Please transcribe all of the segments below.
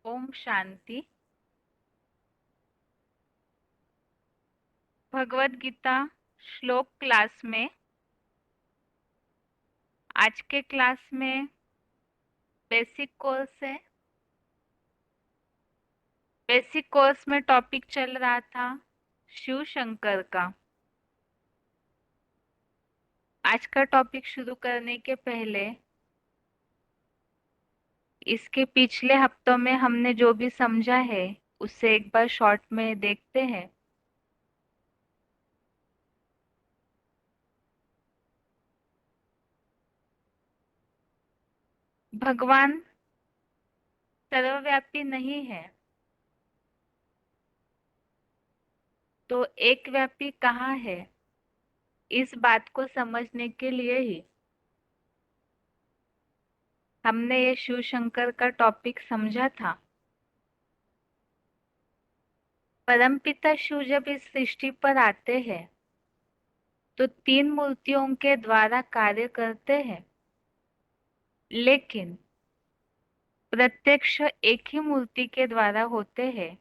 ओम शांति। भगवत गीता श्लोक क्लास में आज के क्लास में बेसिक कोर्स है। बेसिक कोर्स में टॉपिक चल रहा था शिव शंकर का। आज का टॉपिक शुरू करने के पहले इसके पिछले हफ्तों में हमने जो भी समझा है उससे एक बार शॉर्ट में देखते हैं। भगवान सर्वव्यापी नहीं है तो एक व्यापी कहाँ है, इस बात को समझने के लिए ही हमने ये शिव शंकर का टॉपिक समझा था। परमपिता शिव जब इस सृष्टि पर आते हैं तो तीन मूर्तियों के द्वारा कार्य करते हैं, लेकिन प्रत्यक्ष एक ही मूर्ति के द्वारा होते हैं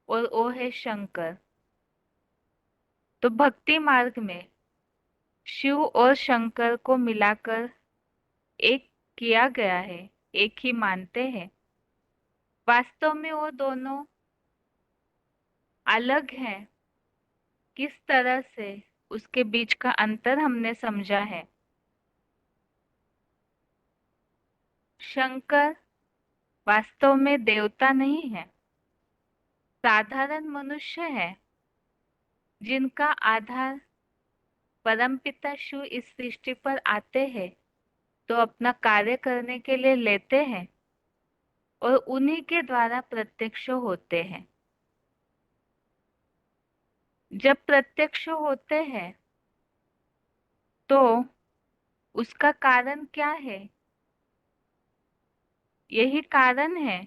और वो है शंकर। तो भक्ति मार्ग में शिव और शंकर को मिलाकर एक किया गया है, एक ही मानते हैं। वास्तव में वो दोनों अलग हैं। किस तरह से उसके बीच का अंतर हमने समझा है। शंकर वास्तव में देवता नहीं है, साधारण मनुष्य है जिनका आधार परमपिता शिव इस सृष्टि पर आते हैं तो अपना कार्य करने के लिए लेते हैं और उन्हीं के द्वारा प्रत्यक्ष होते हैं। जब प्रत्यक्ष होते हैं तो उसका कारण क्या है? यही कारण है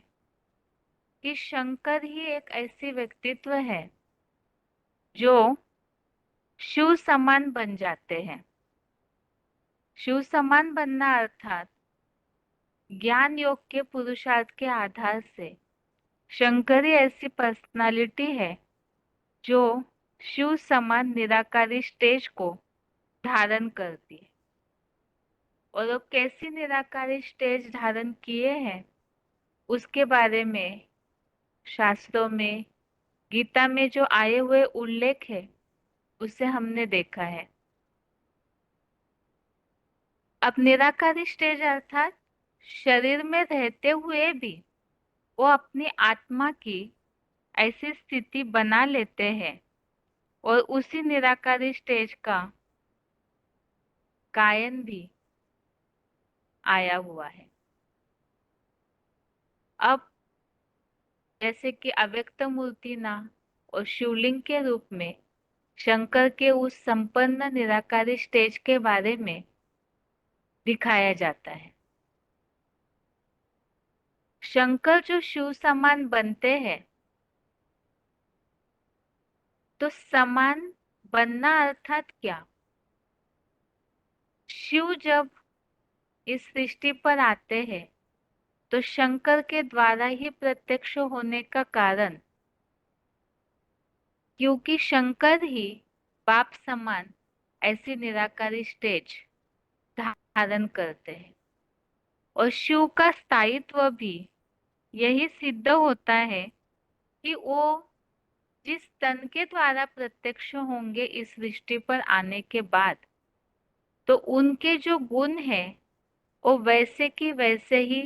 कि शंकर ही एक ऐसी व्यक्तित्व है जो शिव समान बन जाते हैं। शिव समान बनना अर्थात ज्ञान योग के पुरुषार्थ के आधार से शंकर ही ऐसी पर्सनालिटी है जो शिव समान निराकारी स्टेज को धारण करती है। और वो कैसी निराकारी स्टेज धारण किए हैं उसके बारे में शास्त्रों में, गीता में जो आए हुए उल्लेख है उसे हमने देखा है। अब निराकारी स्टेज अर्थात शरीर में रहते हुए भी वो अपनी आत्मा की ऐसी स्थिति बना लेते हैं और उसी निराकारी स्टेज का गायन भी आया हुआ है। अब जैसे कि अव्यक्त मूर्ति ना और शिवलिंग के रूप में शंकर के उस संपन्न निराकारी स्टेज के बारे में दिखाया जाता है। शंकर जो शिव समान बनते हैं तो समान बनना अर्थात क्या? शिव जब इस सृष्टि पर आते हैं तो शंकर के द्वारा ही प्रत्यक्ष होने का कारण, क्योंकि शंकर ही बाप समान ऐसी निराकारी स्टेज धारण करते हैं और शिव का स्थायित्व भी यही सिद्ध होता है कि वो जिस तन के द्वारा प्रत्यक्ष होंगे इस सृष्टि पर आने के बाद, तो उनके जो गुण हैं वो वैसे की वैसे ही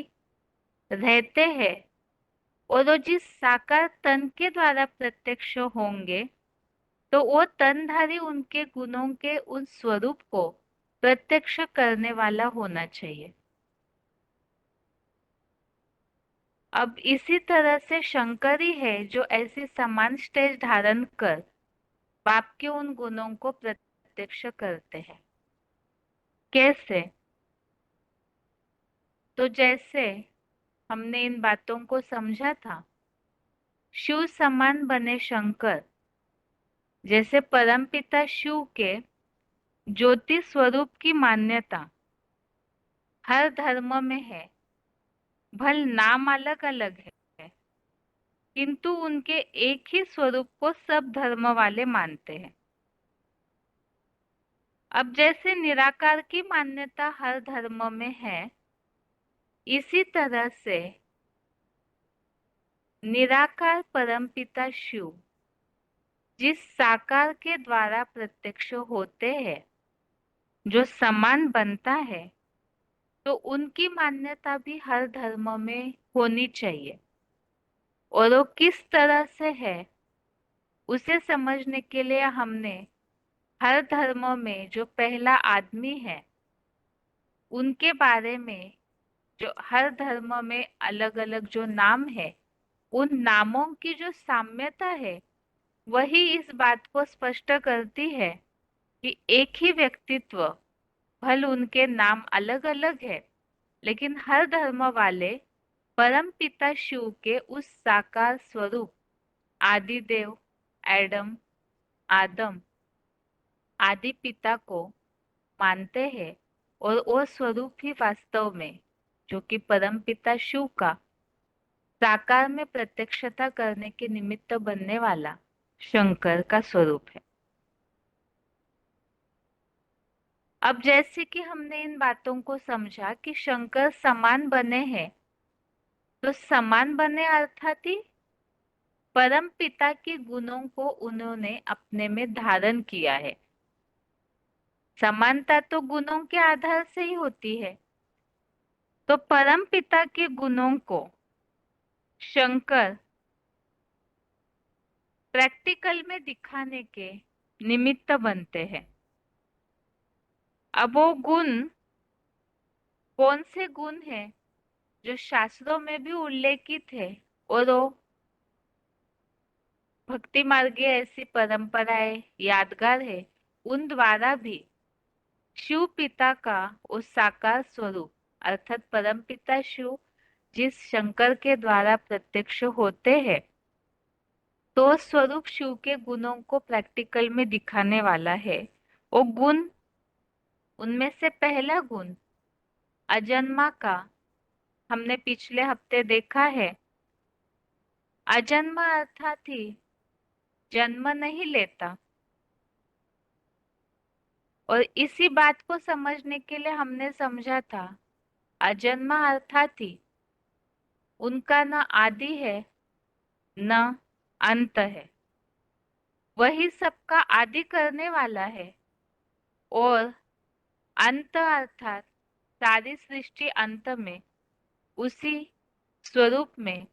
रहते हैं। और वो जिस साकार तन के द्वारा प्रत्यक्ष होंगे तो वो तनधारी उनके गुणों के उस स्वरूप को प्रत्यक्ष करने वाला होना चाहिए। अब इसी तरह से शंकर ही है जो ऐसी समान स्टेज धारण कर बाप के उन गुणों को प्रत्यक्ष करते हैं। कैसे? तो जैसे हमने इन बातों को समझा था, शिव समान बने शंकर जैसे परमपिता शिव के ज्योति स्वरूप की मान्यता हर धर्म में है। भल नाम अलग अलग है किंतु उनके एक ही स्वरूप को सब धर्म वाले मानते हैं। अब जैसे निराकार की मान्यता हर धर्म में है, इसी तरह से निराकार परमपिता शिव जिस साकार के द्वारा प्रत्यक्ष होते हैं, जो समान बनता है, तो उनकी मान्यता भी हर धर्म में होनी चाहिए। और वो किस तरह से है, उसे समझने के लिए हमने हर धर्म में जो पहला आदमी है उनके बारे में, जो हर धर्म में अलग अलग जो नाम है, उन नामों की जो साम्यता है वही इस बात को स्पष्ट करती है कि एक ही व्यक्तित्व, भल उनके नाम अलग अलग है, लेकिन हर धर्म वाले परम पिता शिव के उस साकार स्वरूप आदिदेव, एडम, आदम आदि पिता को मानते हैं। और वो स्वरूप ही वास्तव में, जो कि परम पिता शिव का साकार में प्रत्यक्षता करने के निमित्त बनने वाला शंकर का स्वरूप है। अब जैसे कि हमने इन बातों को समझा कि शंकर समान बने हैं, तो समान बने अर्थात ही परम पिता के गुणों को उन्होंने अपने में धारण किया है। समानता तो गुणों के आधार से ही होती है, तो परम पिता के गुणों को शंकर प्रैक्टिकल में दिखाने के निमित्त बनते हैं। अब वो गुण कौन से गुण हैं जो शास्त्रों में भी उल्लेखित है, और वो भक्ति मार्गीय ऐसी परंपराएं यादगार है, उन द्वारा भी शिव पिता का उस साकार स्वरूप अर्थात परम पिता शिव जिस शंकर के द्वारा प्रत्यक्ष होते हैं, तो स्वरूप शिव के गुणों को प्रैक्टिकल में दिखाने वाला है। वो गुण, उनमें से पहला गुण अजन्मा का हमने पिछले हफ्ते देखा है। अजन्मा अर्थात ही जन्म नहीं लेता, और इसी बात को समझने के लिए हमने समझा था अजन्मा अर्थात ही उनका न आदि है न अंत है, वही सबका आदि करने वाला है। और अंत अर्थात सारी सृष्टि अंत में उसी स्वरूप में,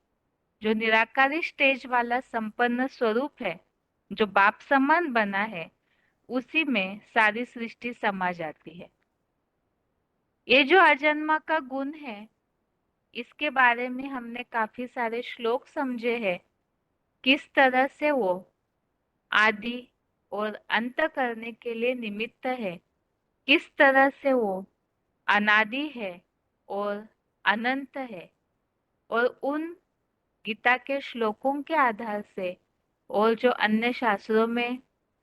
जो निराकारी स्टेज वाला संपन्न स्वरूप है, जो बाप समान बना है, उसी में सारी सृष्टि समा जाती है। ये जो अजन्मा का गुण है, इसके बारे में हमने काफी सारे श्लोक समझे हैं, किस तरह से वो आदि और अंत करने के लिए निमित्त है, किस तरह से वो अनादि है और अनंत है। और उन गीता के श्लोकों के आधार से और जो अन्य शास्त्रों में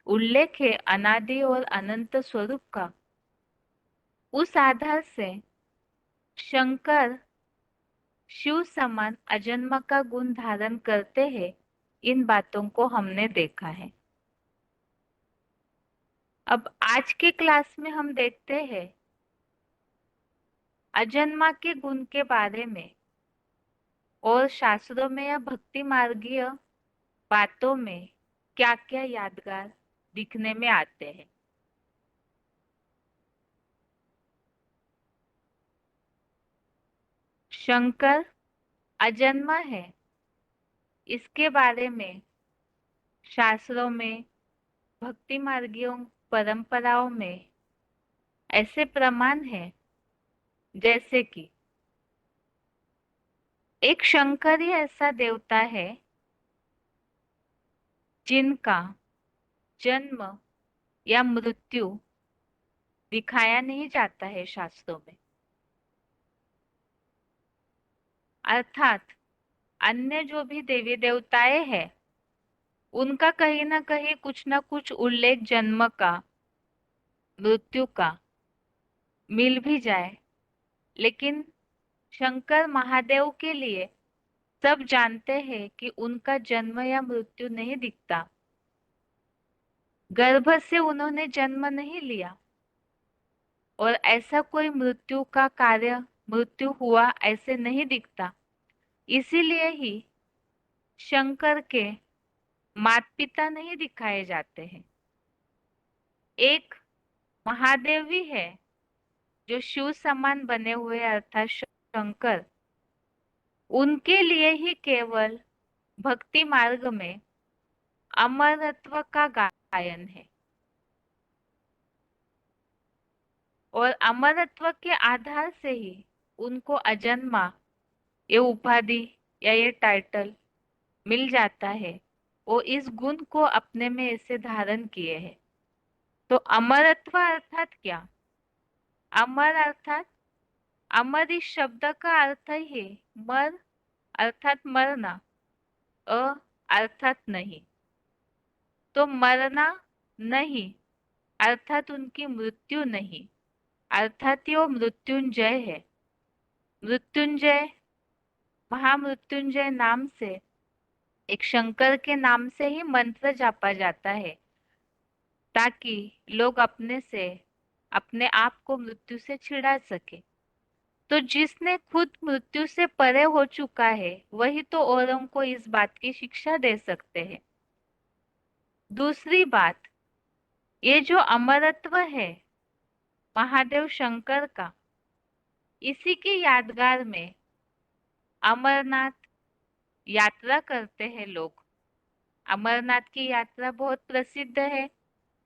उल्लेख है अनादि और अनंत स्वरूप का, उस आधार से शंकर शिव समान अजन्मा का गुण धारण करते हैं, इन बातों को हमने देखा है। अब आज के क्लास में हम देखते हैं अजन्मा के गुण के बारे में, और शास्त्रों में या भक्ति मार्गीय बातों में क्या क्या यादगार दिखने में आते हैं। शंकर अजन्मा है, इसके बारे में शास्त्रों में, भक्ति मार्गियों परंपराओं में ऐसे प्रमाण है, जैसे कि एक शंकर ही ऐसा देवता है जिनका जन्म या मृत्यु दिखाया नहीं जाता है शास्त्रों में। अर्थात अन्य जो भी देवी देवताएं हैं, उनका कहीं ना कुछ उल्लेख जन्म का, मृत्यु का मिल भी जाए, लेकिन शंकर महादेव के लिए सब जानते हैं कि उनका जन्म या मृत्यु नहीं दिखता। गर्भ से उन्होंने जन्म नहीं लिया और ऐसा कोई मृत्यु का कार्य मृत्यु हुआ ऐसे नहीं दिखता। इसीलिए ही शंकर के माता पिता नहीं दिखाए जाते हैं। एक महादेव भी है जो शिव समान बने हुए अर्थात शंकर। उनके लिए ही केवल भक्ति मार्ग में अमरत्व का गायन है और अमरत्व के आधार से ही उनको अजन्मा ये उपाधि या ये टाइटल मिल जाता है। वो इस गुण को अपने में ऐसे धारण किए हैं। तो अमरत्व अर्थात क्या? अमर अर्थात अमर इस शब्द का अर्थ ही है मर अर्थात मरना, अ अर्थात नहीं। तो मरना नहीं अर्थात उनकी मृत्यु नहीं, अर्थात ये वो मृत्युंजय है। मृत्युंजय महामृत्युंजय नाम से एक शंकर के नाम से ही मंत्र जापा जाता है ताकि लोग अपने आप को मृत्यु से छिड़ा सके। तो जिसने खुद मृत्यु से परे हो चुका है वही तो औरों को इस बात की शिक्षा दे सकते हैं। दूसरी बात, ये जो अमरत्व है महादेव शंकर का, इसी की यादगार में अमरनाथ यात्रा करते हैं लोग। अमरनाथ की यात्रा बहुत प्रसिद्ध है।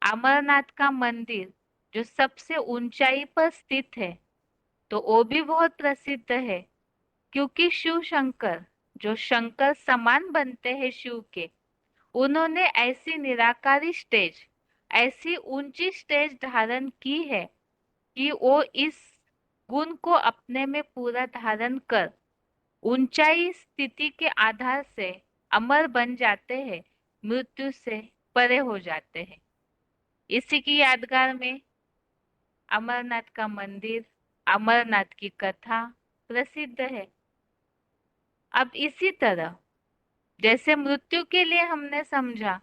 अमरनाथ का मंदिर जो सबसे ऊंचाई पर स्थित है तो वो भी बहुत प्रसिद्ध है क्योंकि शिव शंकर जो शंकर समान बनते हैं शिव के, उन्होंने ऐसी निराकारी स्टेज ऐसी ऊंची स्टेज धारण की है कि वो इस गुण को अपने में पूरा धारण कर ऊंचाई स्थिति के आधार से अमर बन जाते हैं, मृत्यु से परे हो जाते हैं। इसी की यादगार में अमरनाथ का मंदिर, अमरनाथ की कथा प्रसिद्ध है। अब इसी तरह जैसे मृत्यु के लिए हमने समझा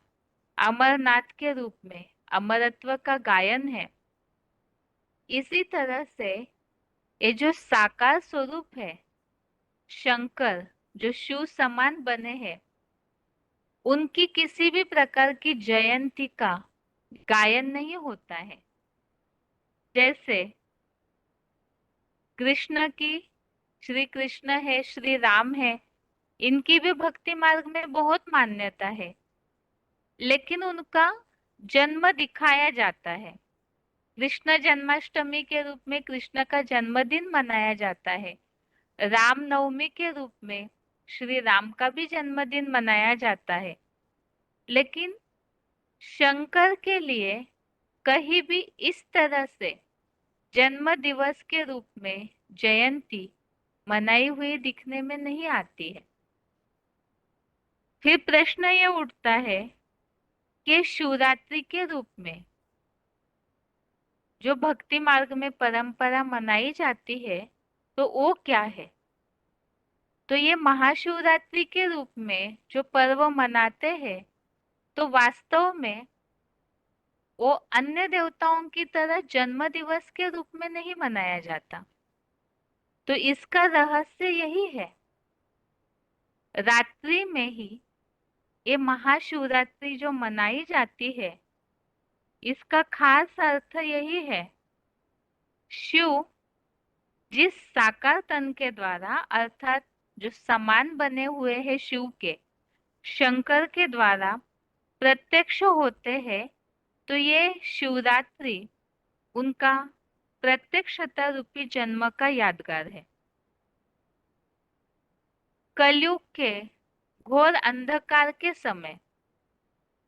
अमरनाथ के रूप में अमरत्व का गायन है, इसी तरह से ये जो साकार स्वरूप है शंकर जो शिव समान बने हैं, उनकी किसी भी प्रकार की जयंती का गायन नहीं होता है। जैसे कृष्ण की, श्री कृष्ण है, श्री राम है, इनकी भी भक्ति मार्ग में बहुत मान्यता है, लेकिन उनका जन्म दिखाया जाता है। कृष्ण जन्माष्टमी के रूप में कृष्ण का जन्मदिन मनाया जाता है। राम नवमी के रूप में श्री राम का भी जन्मदिन मनाया जाता है। लेकिन शंकर के लिए कहीं भी इस तरह से जन्म दिवस के रूप में जयंती मनाई हुई दिखने में नहीं आती है। फिर प्रश्न ये उठता है कि शिवरात्रि के रूप में जो भक्ति मार्ग में परंपरा मनाई जाती है तो वो क्या है? तो ये महाशिवरात्रि के रूप में जो पर्व मनाते हैं तो वास्तव में वो अन्य देवताओं की तरह जन्म दिवस के रूप में नहीं मनाया जाता। तो इसका रहस्य यही है, रात्रि में ही ये महाशिवरात्रि जो मनाई जाती है इसका खास अर्थ यही है, शिव जिस साकार तन के द्वारा अर्थात जो समान बने हुए हैं शिव के, शंकर के द्वारा प्रत्यक्ष होते हैं, तो ये शिवरात्रि उनका प्रत्यक्षता रूपी जन्म का यादगार है। कलयुग के घोर अंधकार के समय,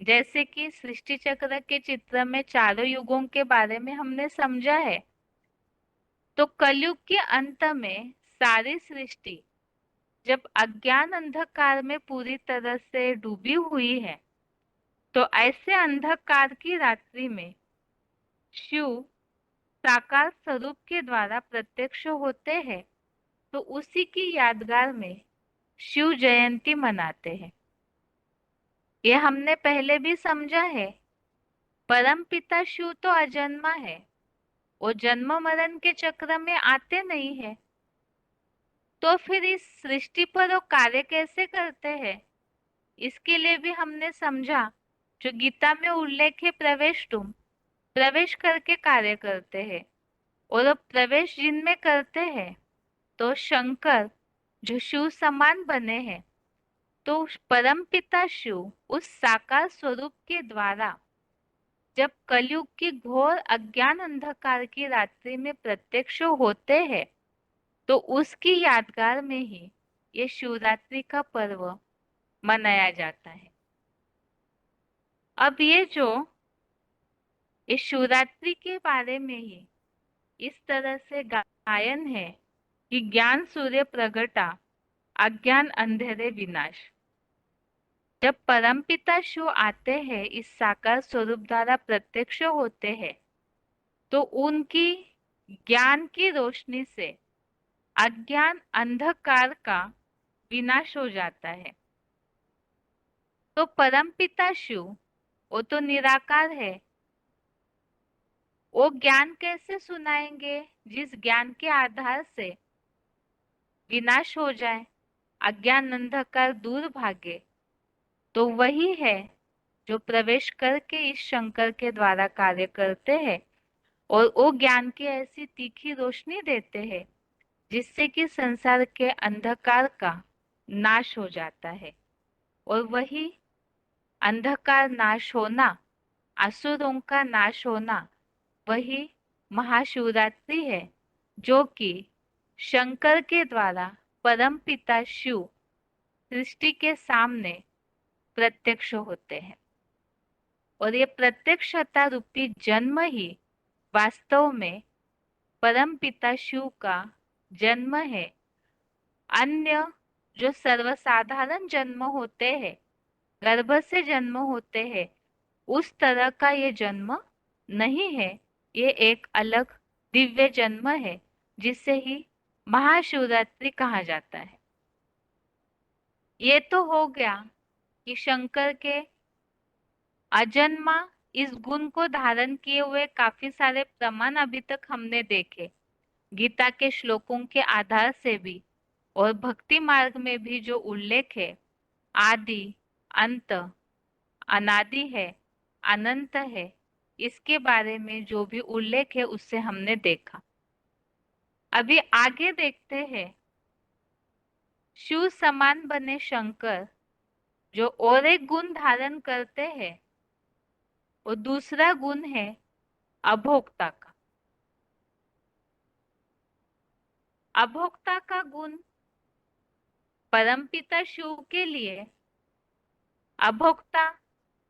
जैसे कि सृष्टि चक्र के चित्र में चारों युगों के बारे में हमने समझा है, तो कलयुग के अंत में सारी सृष्टि जब अज्ञान अंधकार में पूरी तरह से डूबी हुई है, तो ऐसे अंधकार की रात्रि में शिव साकार स्वरूप के द्वारा प्रत्यक्ष होते हैं। तो उसी की यादगार में शिव जयंती मनाते हैं। ये हमने पहले भी समझा है। परम पिता शिव तो अजन्मा है, वो जन्म मरण के चक्र में आते नहीं है। तो फिर इस सृष्टि पर वो कार्य कैसे करते हैं? इसके लिए भी हमने समझा, जो गीता में उल्लेख है, प्रवेश तुम प्रवेश करके कार्य करते हैं। और वो प्रवेश जिनमें करते हैं, तो शंकर जो शिव समान बने हैं, तो परम पिता शिव उस साकार स्वरूप के द्वारा जब कलयुग की घोर अज्ञान अंधकार की रात्रि में प्रत्यक्ष होते हैं, तो उसकी यादगार में ही ये शिवरात्रि का पर्व मनाया जाता है। अब ये शिवरात्रि के बारे में ही इस तरह से गायन है कि ज्ञान सूर्य प्रगटा, अज्ञान अंधेरे विनाश। जब परमपिता शिव आते हैं, इस साकार स्वरूप द्वारा प्रत्यक्ष होते हैं, तो उनकी ज्ञान की रोशनी से अज्ञान अंधकार का विनाश हो जाता है। तो परमपिता शिव वो तो निराकार है, वो ज्ञान कैसे सुनाएंगे जिस ज्ञान के आधार से विनाश हो जाए, अज्ञान अंधकार दूर भागे। तो वही है जो प्रवेश करके इस शंकर के द्वारा कार्य करते हैं और वो ज्ञान की ऐसी तीखी रोशनी देते हैं जिससे कि संसार के अंधकार का नाश हो जाता है। और वही अंधकार नाश होना, असुरों का नाश होना, वही महाशिवरात्रि है, जो कि शंकर के द्वारा परम पिता शिव सृष्टि के सामने प्रत्यक्ष होते हैं। और ये प्रत्यक्षता रूपी जन्म ही वास्तव में परम पिता शिव का जन्म है। अन्य जो सर्वसाधारण जन्म होते हैं, गर्भ से जन्म होते हैं, उस तरह का ये जन्म नहीं है। ये एक अलग दिव्य जन्म है, जिसे ही महाशिवरात्रि कहा जाता है। ये तो हो गया कि शंकर के अजन्मा इस गुण को धारण किए हुए काफी सारे प्रमाण अभी तक हमने देखे, गीता के श्लोकों के आधार से भी और भक्ति मार्ग में भी जो उल्लेख है, आदि, अंत, अनादि है, अनंत है, इसके बारे में जो भी उल्लेख है उससे हमने देखा। अभी आगे देखते हैं, शिव समान बने शंकर जो और एक गुण धारण करते हैं, वो दूसरा गुण है अभोक्ता का। अभोक्ता का गुण परमपिता शिव के लिए अभोक्ता,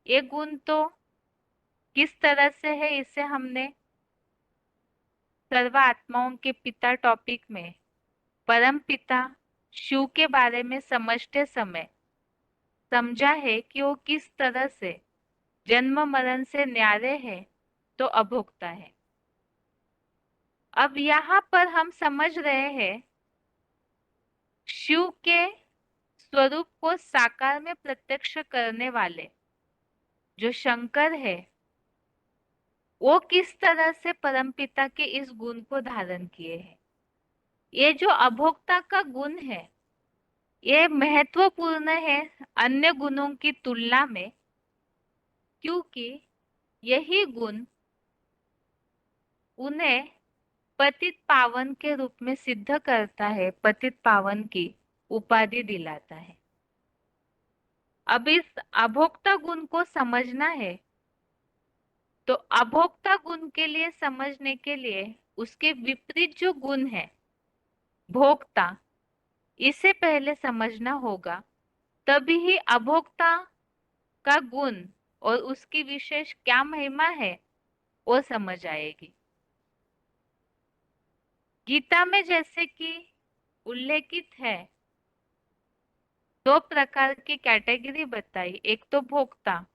ये गुण तो किस तरह से है, इसे हमने सर्व आत्माओं के पिता टॉपिक में परम पिता शिव के बारे में समझते समय समझा है कि वो किस तरह से जन्म मरण से न्यारे है, तो अभोक्ता है। अब यहाँ पर हम समझ रहे हैं, शिव के स्वरूप को साकार में प्रत्यक्ष करने वाले जो शंकर है, वो किस तरह से परमपिता के इस गुण को धारण किए हैं। ये जो अभोक्ता का गुण है, ये महत्वपूर्ण है अन्य गुणों की तुलना में, क्योंकि यही गुण उन्हें पतित पावन के रूप में सिद्ध करता है, पतित पावन की उपाधि दिलाता है। अब इस अभोक्ता गुण को समझना है, तो अभोक्ता गुण के लिए समझने के लिए उसके विपरीत जो गुण है भोक्ता, इसे पहले समझना होगा, तभी ही अभोक्ता का गुण और उसकी विशेष क्या महिमा है वो समझ आएगी। गीता में जैसे कि उल्लेखित है, दो प्रकार की कैटेगरी बताई, एक तो भोक्ता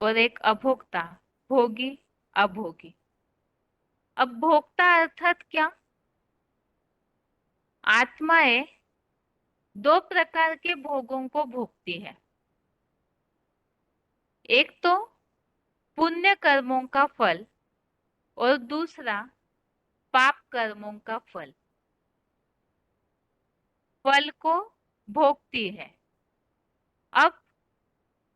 और एक अभोक्ता, भोगी अभोगी। अब भोक्ता अर्थात क्या? आत्माएं दो प्रकार के भोगों को भोगती है। एक तो पुण्य कर्मों का फल और दूसरा पाप कर्मों का फल। फल को भोगती है। अब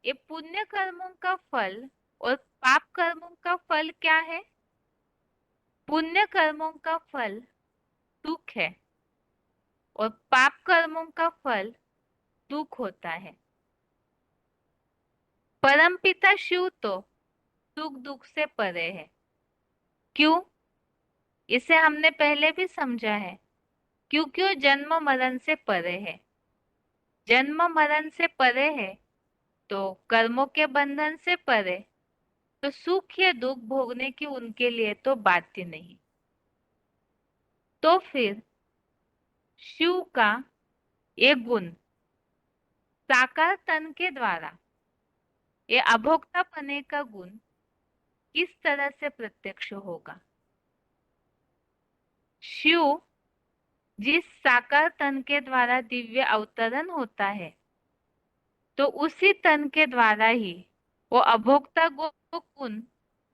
ये पुण्य कर्मों का फल और पाप कर्मों का फल क्या है? पुण्य कर्मों का फल सुख है और पाप कर्मों का फल दुख होता है। परमपिता शिव तो सुख दुख से परे है। क्यों? इसे हमने पहले भी समझा है। क्योंकि वो जन्म मरण से परे है। जन्म मरण से परे है तो कर्मों के बंधन से परे, तो सुख या दुख भोगने की उनके लिए तो बात ही नहीं। तो फिर शिव का ये गुण साकार तन के द्वारा, ये अभोक्तापने का गुण किस तरह से प्रत्यक्ष होगा? शिव जिस साकार तन के द्वारा दिव्य अवतरण होता है, तो उसी तन के द्वारा ही वो अभोक्ता गुण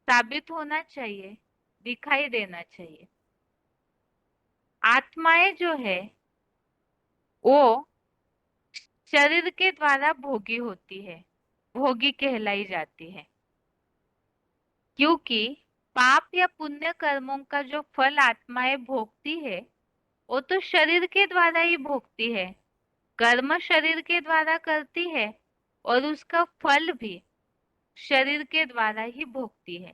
साबित होना चाहिए, दिखाई देना चाहिए। आत्माएं जो है वो शरीर के द्वारा भोगी होती है, भोगी कहलाई जाती है। क्योंकि पाप या पुण्य कर्मों का जो फल आत्माएं भोगती है वो तो शरीर के द्वारा ही भोगती है। कर्म शरीर के द्वारा करती है और उसका फल भी शरीर के द्वारा ही भोगती है।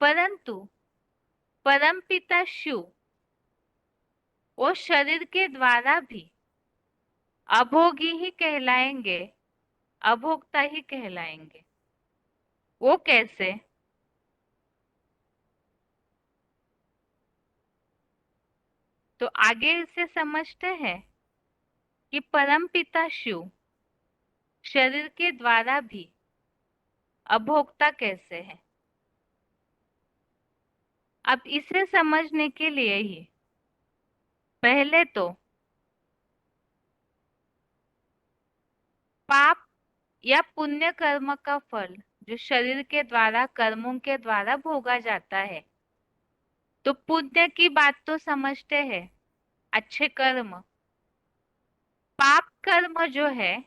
परंतु परमपिता शिव वो शरीर के द्वारा भी अभोगी ही कहलाएंगे, अभोक्ता ही कहलाएंगे। वो कैसे? तो आगे इसे समझते हैं कि परमपिता शिव शरीर के द्वारा भी अभोक्ता कैसे है। अब इसे समझने के लिए ही पहले तो पाप या पुण्य कर्म का फल जो शरीर के द्वारा कर्मों के द्वारा भोगा जाता है, तो पुण्य की बात तो समझते हैं, अच्छे कर्म। पाप कर्म जो है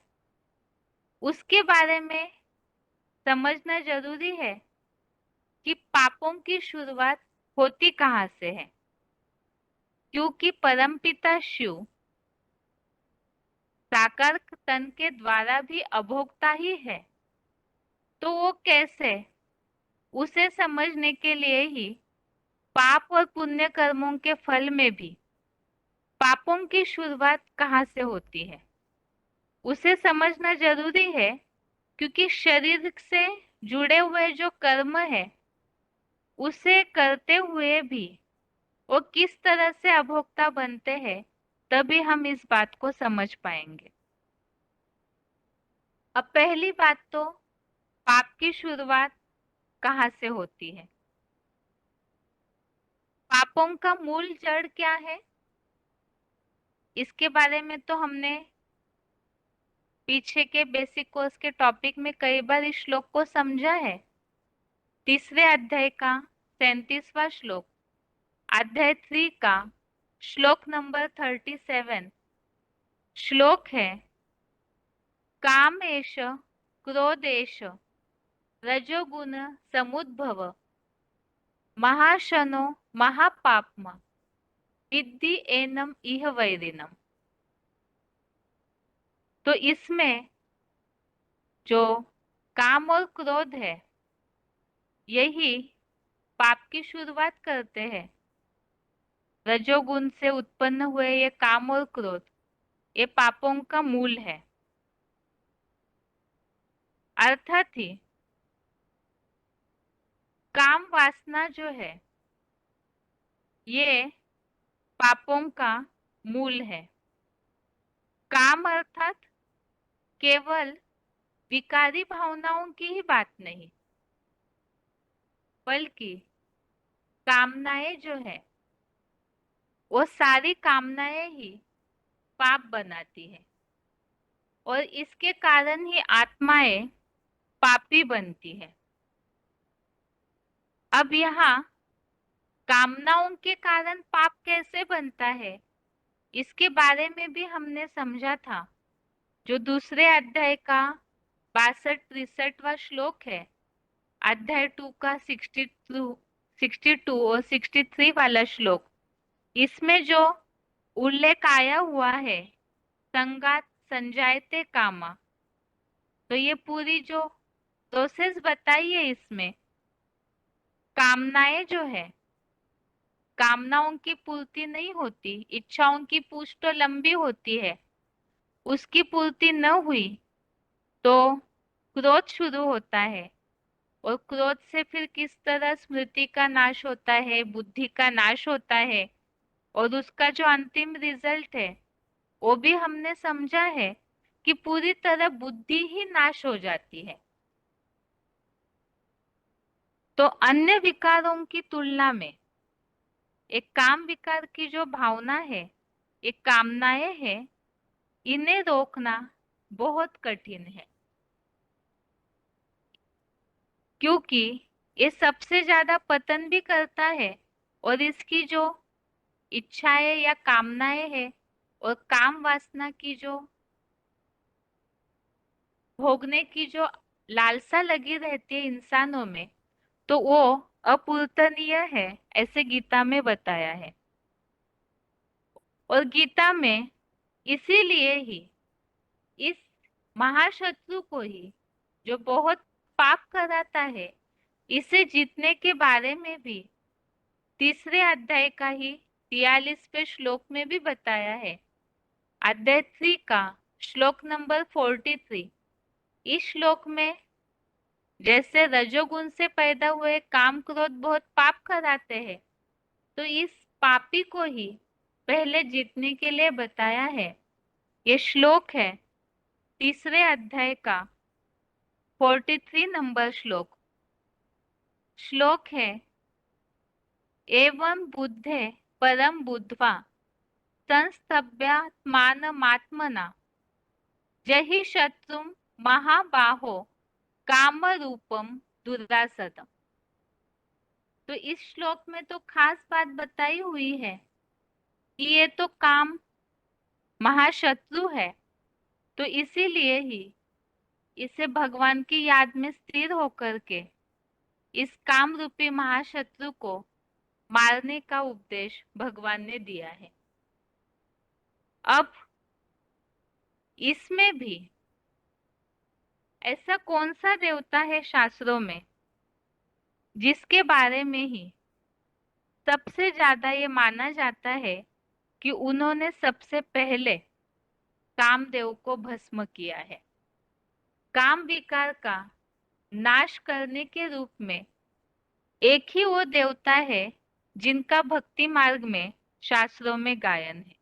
उसके बारे में समझना जरूरी है कि पापों की शुरुआत होती कहाँ से है। क्योंकि परमपिता शिव साकार तन के द्वारा भी अभोक्ता ही है, तो वो कैसे? उसे समझने के लिए ही पाप और पुण्य कर्मों के फल में भी पापों की शुरुआत कहाँ से होती है उसे समझना जरूरी है। क्योंकि शरीर से जुड़े हुए जो कर्म है उसे करते हुए भी वो किस तरह से अभोक्ता बनते हैं, तभी हम इस बात को समझ पाएंगे। अब पहली बात तो पाप की शुरुआत कहाँ से होती है? पापों का मूल जड़ क्या है? इसके बारे में तो हमने पीछे के बेसिक कोर्स के टॉपिक में कई बार इस श्लोक को समझा है। तीसरे अध्याय का 37वां श्लोक, अध्याय 3 का श्लोक नंबर 37 श्लोक है। कामेश क्रोधेश रजोगुण समुद्भव महाशनो महापाप्मा विद्धि एनम इह वैरिनम। तो इसमें जो काम और क्रोध है यही पाप की शुरुआत करते हैं। रजोगुण से उत्पन्न हुए ये काम और क्रोध ये पापों का मूल है। अर्थात ही काम वासना जो है ये पापों का मूल है। काम अर्थात केवल विकारी भावनाओं की ही बात नहीं, बल्कि कामनाएं जो है वो सारी कामनाएं ही पाप बनाती है और इसके कारण ही आत्माएं पापी बनती है। अब यहाँ कामनाओं के कारण पाप कैसे बनता है, इसके बारे में भी हमने समझा था। जो दूसरे अध्याय का 62-63वां श्लोक है, अध्याय 2 का 62 और 63 वाला श्लोक, इसमें जो उल्लेख आया हुआ है संगात संजायते कामा, तो ये पूरी जो प्रोसेस बताई है इसमें, कामनाएं जो है, कामनाओं की पूर्ति नहीं होती, इच्छाओं की पूछ तो लंबी होती है, उसकी पूर्ति न हुई तो क्रोध शुरू होता है, और क्रोध से फिर किस तरह स्मृति का नाश होता है, बुद्धि का नाश होता है, और उसका जो अंतिम रिजल्ट है वो भी हमने समझा है कि पूरी तरह बुद्धि ही नाश हो जाती है। तो अन्य विकारों की तुलना में एक काम विकार की जो भावना है, एक कामनाएं है, इन्हें रोकना बहुत कठिन है, क्योंकि ये सबसे ज्यादा पतन भी करता है, और इसकी जो इच्छाएं या कामनाएं है और काम वासना की जो भोगने की जो लालसा लगी रहती है इंसानों में, तो वो अपूर्णीय है, ऐसे गीता में बताया है। और गीता में इसीलिए ही इस महाशत्रु को ही, जो बहुत पाप कराता है, इसे जीतने के बारे में भी तीसरे अध्याय का ही 43वें श्लोक में भी बताया है। अध्याय 3 का श्लोक नंबर 43, इस श्लोक में जैसे रजोगुण से पैदा हुए काम क्रोध बहुत पाप कराते हैं, तो इस पापी को ही पहले जीतने के लिए बताया है। ये श्लोक है तीसरे अध्याय का 43 नंबर श्लोक। श्लोक है, एवं बुद्धे परम बुद्ध्वा संस्तभ्यात्मानमात्मना जहि शत्रुम महाबाहो काम रूपम दुरासदम। तो इस श्लोक में तो खास बात बताई हुई है कि ये तो काम महाशत्रु है, तो इसीलिए ही इसे भगवान की याद में स्थिर होकर के इस काम रूपी महाशत्रु को मारने का उपदेश भगवान ने दिया है। अब इसमें भी ऐसा कौन सा देवता है शास्त्रों में जिसके बारे में ही सबसे ज्यादा ये माना जाता है कि उन्होंने सबसे पहले कामदेव को भस्म किया है। काम विकार का नाश करने के रूप में एक ही वो देवता है जिनका भक्ति मार्ग में शास्त्रों में गायन है।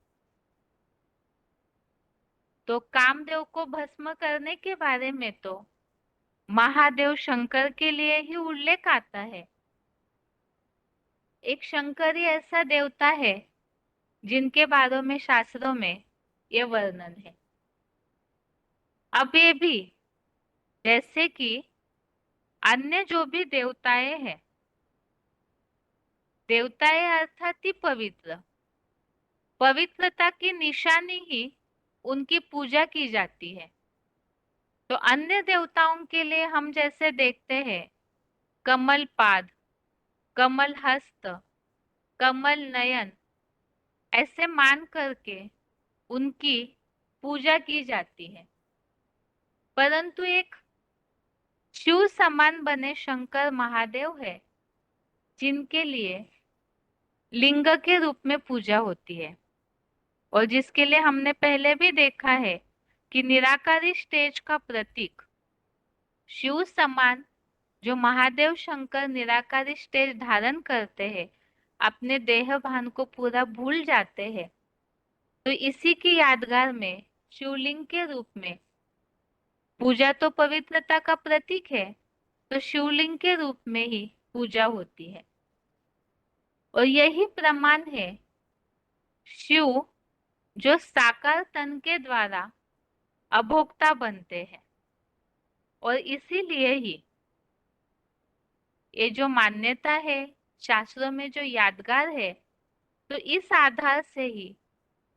तो कामदेव को भस्म करने के बारे में तो महादेव शंकर के लिए ही उल्लेख आता है। एक शंकर ही ऐसा देवता है जिनके बारे में शास्त्रों में ये वर्णन है। अब ये भी जैसे कि अन्य जो भी देवताएं हैं, देवताएं अर्थात ही पवित्र, पवित्रता की निशानी ही उनकी पूजा की जाती है। तो अन्य देवताओं के लिए हम जैसे देखते हैं कमल पाद, कमल हस्त, कमल नयन, ऐसे मान करके उनकी पूजा की जाती है। परंतु एक शिव समान बने शंकर महादेव है जिनके लिए लिंग के रूप में पूजा होती है, और जिसके लिए हमने पहले भी देखा है कि निराकारी स्टेज का प्रतीक शिव समान जो महादेव शंकर निराकारी स्टेज धारण करते हैं, अपने देह भान को पूरा भूल जाते हैं, तो इसी की यादगार में शिवलिंग के रूप में पूजा तो पवित्रता का प्रतीक है, तो शिवलिंग के रूप में ही पूजा होती है। और यही प्रमाण है शिव जो साकार तन के द्वारा अभोक्ता बनते हैं। और इसीलिए ही ये जो मान्यता है शास्त्रों में जो यादगार है, तो इस आधार से ही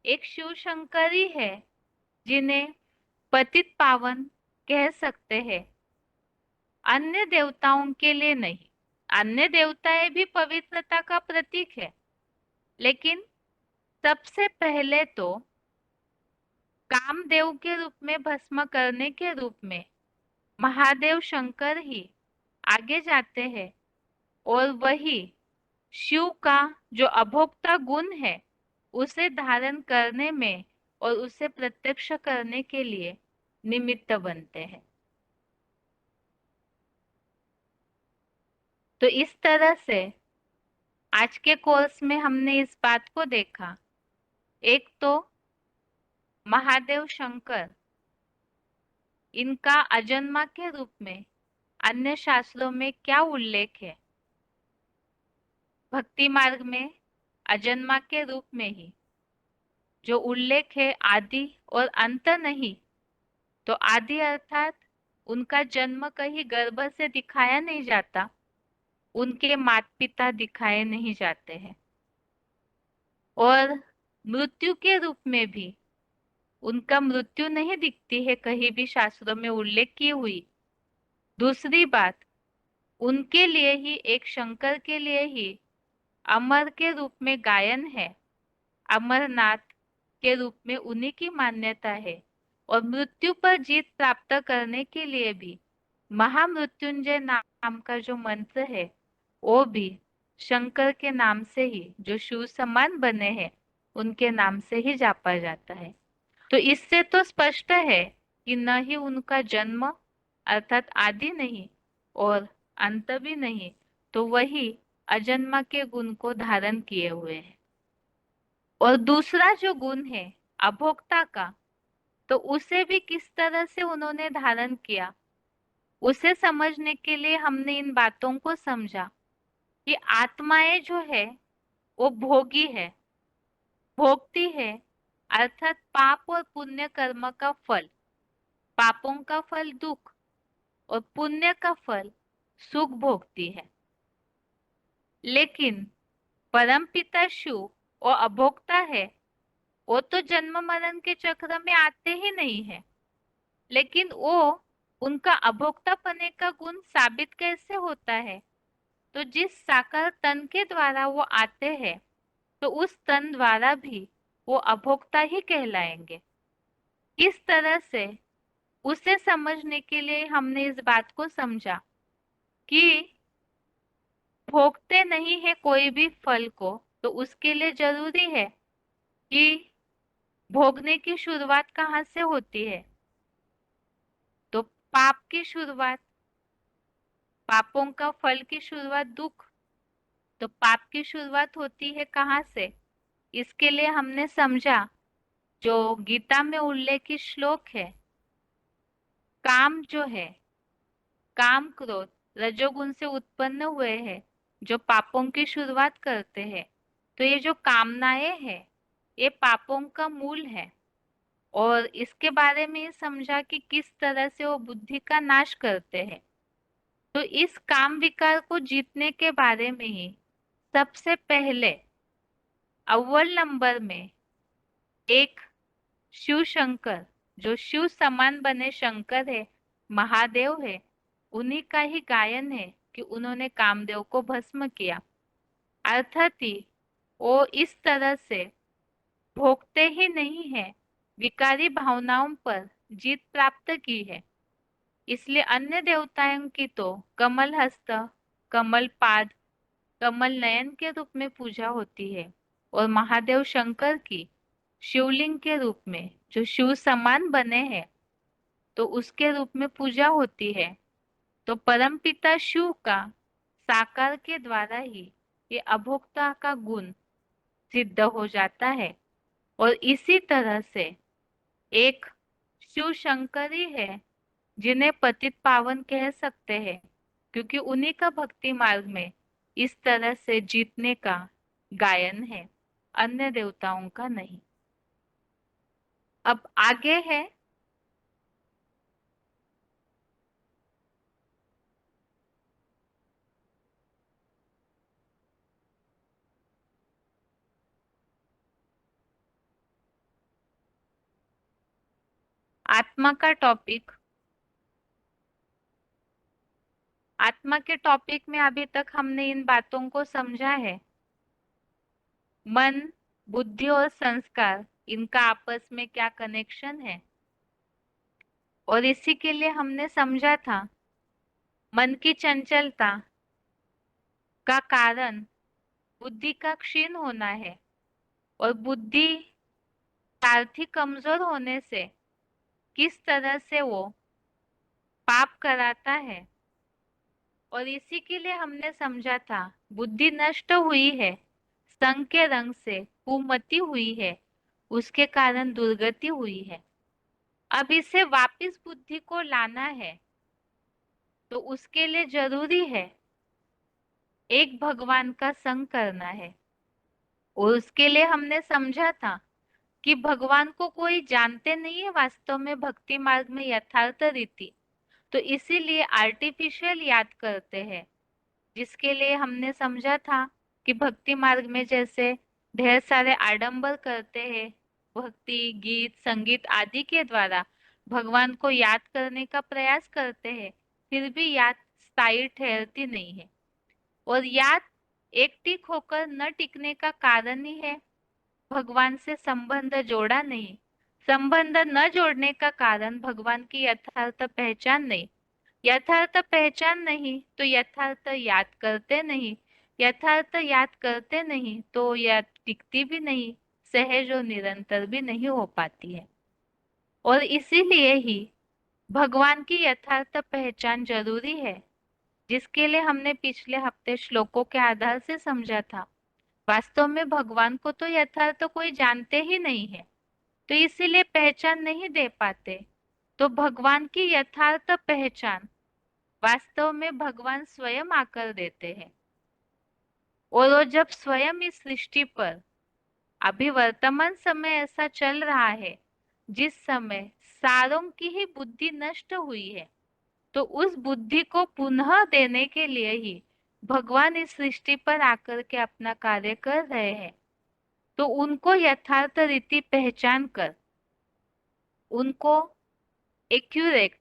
एक शिव शंकर ही है जिन्हें पतित पावन कह सकते हैं, अन्य देवताओं के लिए नहीं। अन्य देवताएं भी पवित्रता का प्रतीक है, लेकिन सबसे पहले तो कामदेव के रूप में भस्म करने के रूप में महादेव शंकर ही आगे जाते हैं, और वही शिव का जो अभोक्ता गुण है उसे धारण करने में और उसे प्रत्यक्ष करने के लिए निमित्त बनते हैं। तो इस तरह से आज के कोर्स में हमने इस बात को देखा, एक तो महादेव शंकर, इनका अजन्मा के रूप में अन्य शास्त्रों में क्या उल्लेख है। भक्ति मार्ग में अजन्मा के रूप में ही जो उल्लेख है आदि और अंत नहीं, तो आदि अर्थात उनका जन्म कहीं गर्भ से दिखाया नहीं जाता, उनके माता पिता दिखाए नहीं जाते हैं। और मृत्यु के रूप में भी उनका मृत्यु नहीं दिखती है कहीं भी शास्त्रों में उल्लेख की हुई। दूसरी बात, उनके लिए ही, एक शंकर के लिए ही अमर के रूप में गायन है, अमरनाथ के रूप में उन्हीं की मान्यता है। और मृत्यु पर जीत प्राप्त करने के लिए भी महामृत्युंजय नाम का जो मंत्र है वो भी शंकर के नाम से ही, जो शिव समान बने हैं उनके नाम से ही जापा जाता है। तो इससे तो स्पष्ट है कि न ही उनका जन्म अर्थात आदि नहीं और अंत भी नहीं, तो वही अजन्मा के गुण को धारण किए हुए हैं। और दूसरा जो गुण है अभोक्ता का, तो उसे भी किस तरह से उन्होंने धारण किया, उसे समझने के लिए हमने इन बातों को समझा कि आत्माएं जो है वो भोगी है, भोगती है, अर्थात पाप और पुण्य कर्म का फल। पापों का फल दुख और पुण्य का फल सुख भोगती है। लेकिन परमपिता शिव वो अभोक्ता है, वो तो जन्म मरण के चक्र में आते ही नहीं है। लेकिन वो, उनका अभोक्ता पने का गुण साबित कैसे होता है, तो जिस साकार तन के द्वारा वो आते हैं, तो उस तन द्वारा भी वो अभोक्ता ही कहलाएंगे। इस तरह से उसे समझने के लिए हमने इस बात को समझा कि भोगते नहीं है कोई भी फल को, तो उसके लिए जरूरी है कि भोगने की शुरुआत कहाँ से होती है, तो पाप की शुरुआत, पापों का फल की शुरुआत दुख, तो पाप की शुरुआत होती है कहाँ से। इसके लिए हमने समझा जो गीता में उल्लेखित श्लोक है, काम जो है, काम क्रोध रजोगुण से उत्पन्न हुए हैं जो पापों की शुरुआत करते हैं। तो ये जो कामनाएं हैं ये पापों का मूल है। और इसके बारे में ये समझा कि किस तरह से वो बुद्धि का नाश करते हैं। तो इस काम विकार को जीतने के बारे में ही सबसे पहले अव्वल नंबर में एक शिव शंकर, जो शिव समान बने शंकर है, महादेव है, उन्हीं का ही गायन है कि उन्होंने कामदेव को भस्म किया। अर्थात ही वो इस तरह से भोगते ही नहीं है, विकारी भावनाओं पर जीत प्राप्त की है। इसलिए अन्य देवताओं की तो कमल हस्त, कमल पाद, कमल नयन के रूप में पूजा होती है, और महादेव शंकर की शिवलिंग के रूप में जो शिव समान बने हैं तो उसके रूप में पूजा होती है। तो परमपिता शिव का साकार के द्वारा ही ये अभोक्ता का गुण सिद्ध हो जाता है। और इसी तरह से एक शिव शंकर ही है जिन्हें पतित पावन कह सकते हैं, क्योंकि उन्हीं का भक्ति मार्ग में इस तरह से जीतने का गायन है, अन्य देवताओं का नहीं। अब आगे है आत्मा का टॉपिक। आत्मा के टॉपिक में अभी तक हमने इन बातों को समझा है। मन, बुद्धि और संस्कार, इनका आपस में क्या कनेक्शन है। और इसी के लिए हमने समझा था मन की चंचलता का कारण बुद्धि का क्षीण होना है, और बुद्धि सारथी कमजोर होने से किस तरह से वो पाप कराता है। और इसी के लिए हमने समझा था बुद्धि नष्ट हुई है, संग के रंग से कुमति हुई है, उसके कारण दुर्गति हुई है। अब इसे वापिस बुद्धि को लाना है, तो उसके लिए जरूरी है एक भगवान का संग करना है। और उसके लिए हमने समझा था कि भगवान को कोई जानते नहीं है वास्तव में भक्ति मार्ग में यथार्थ रीति, तो इसीलिए आर्टिफिशियल याद करते हैं। जिसके लिए हमने समझा था कि भक्ति मार्ग में जैसे ढेर सारे आडंबर करते हैं, भक्ति गीत संगीत आदि के द्वारा भगवान को याद करने का प्रयास करते हैं, फिर भी याद स्थायी ठहरती नहीं है। और याद एक टिक होकर न टिकने का कारण ही है भगवान से संबंध जोड़ा नहीं। संबंध न जोड़ने का कारण भगवान की यथार्थ पहचान नहीं। यथार्थ पहचान नहीं तो यथार्थ याद करते नहीं। यथार्थ याद करते नहीं तो याद टिकती भी नहीं, सहज और निरंतर भी नहीं हो पाती है। और इसीलिए ही भगवान की यथार्थ पहचान जरूरी है, जिसके लिए हमने पिछले हफ्ते श्लोकों के आधार से समझा था वास्तव में भगवान को तो यथार्थ कोई जानते ही नहीं है, तो इसीलिए पहचान नहीं दे पाते। तो भगवान की यथार्थ पहचान वास्तव में भगवान स्वयं आकर देते हैं। और वो जब स्वयं इस सृष्टि पर, अभी वर्तमान समय ऐसा चल रहा है जिस समय सारों की ही बुद्धि नष्ट हुई है, तो उस बुद्धि को पुनः देने के लिए ही भगवान इस सृष्टि पर आकर के अपना कार्य कर रहे हैं। तो उनको यथार्थ रीति पहचान कर उनको एक्यूरेट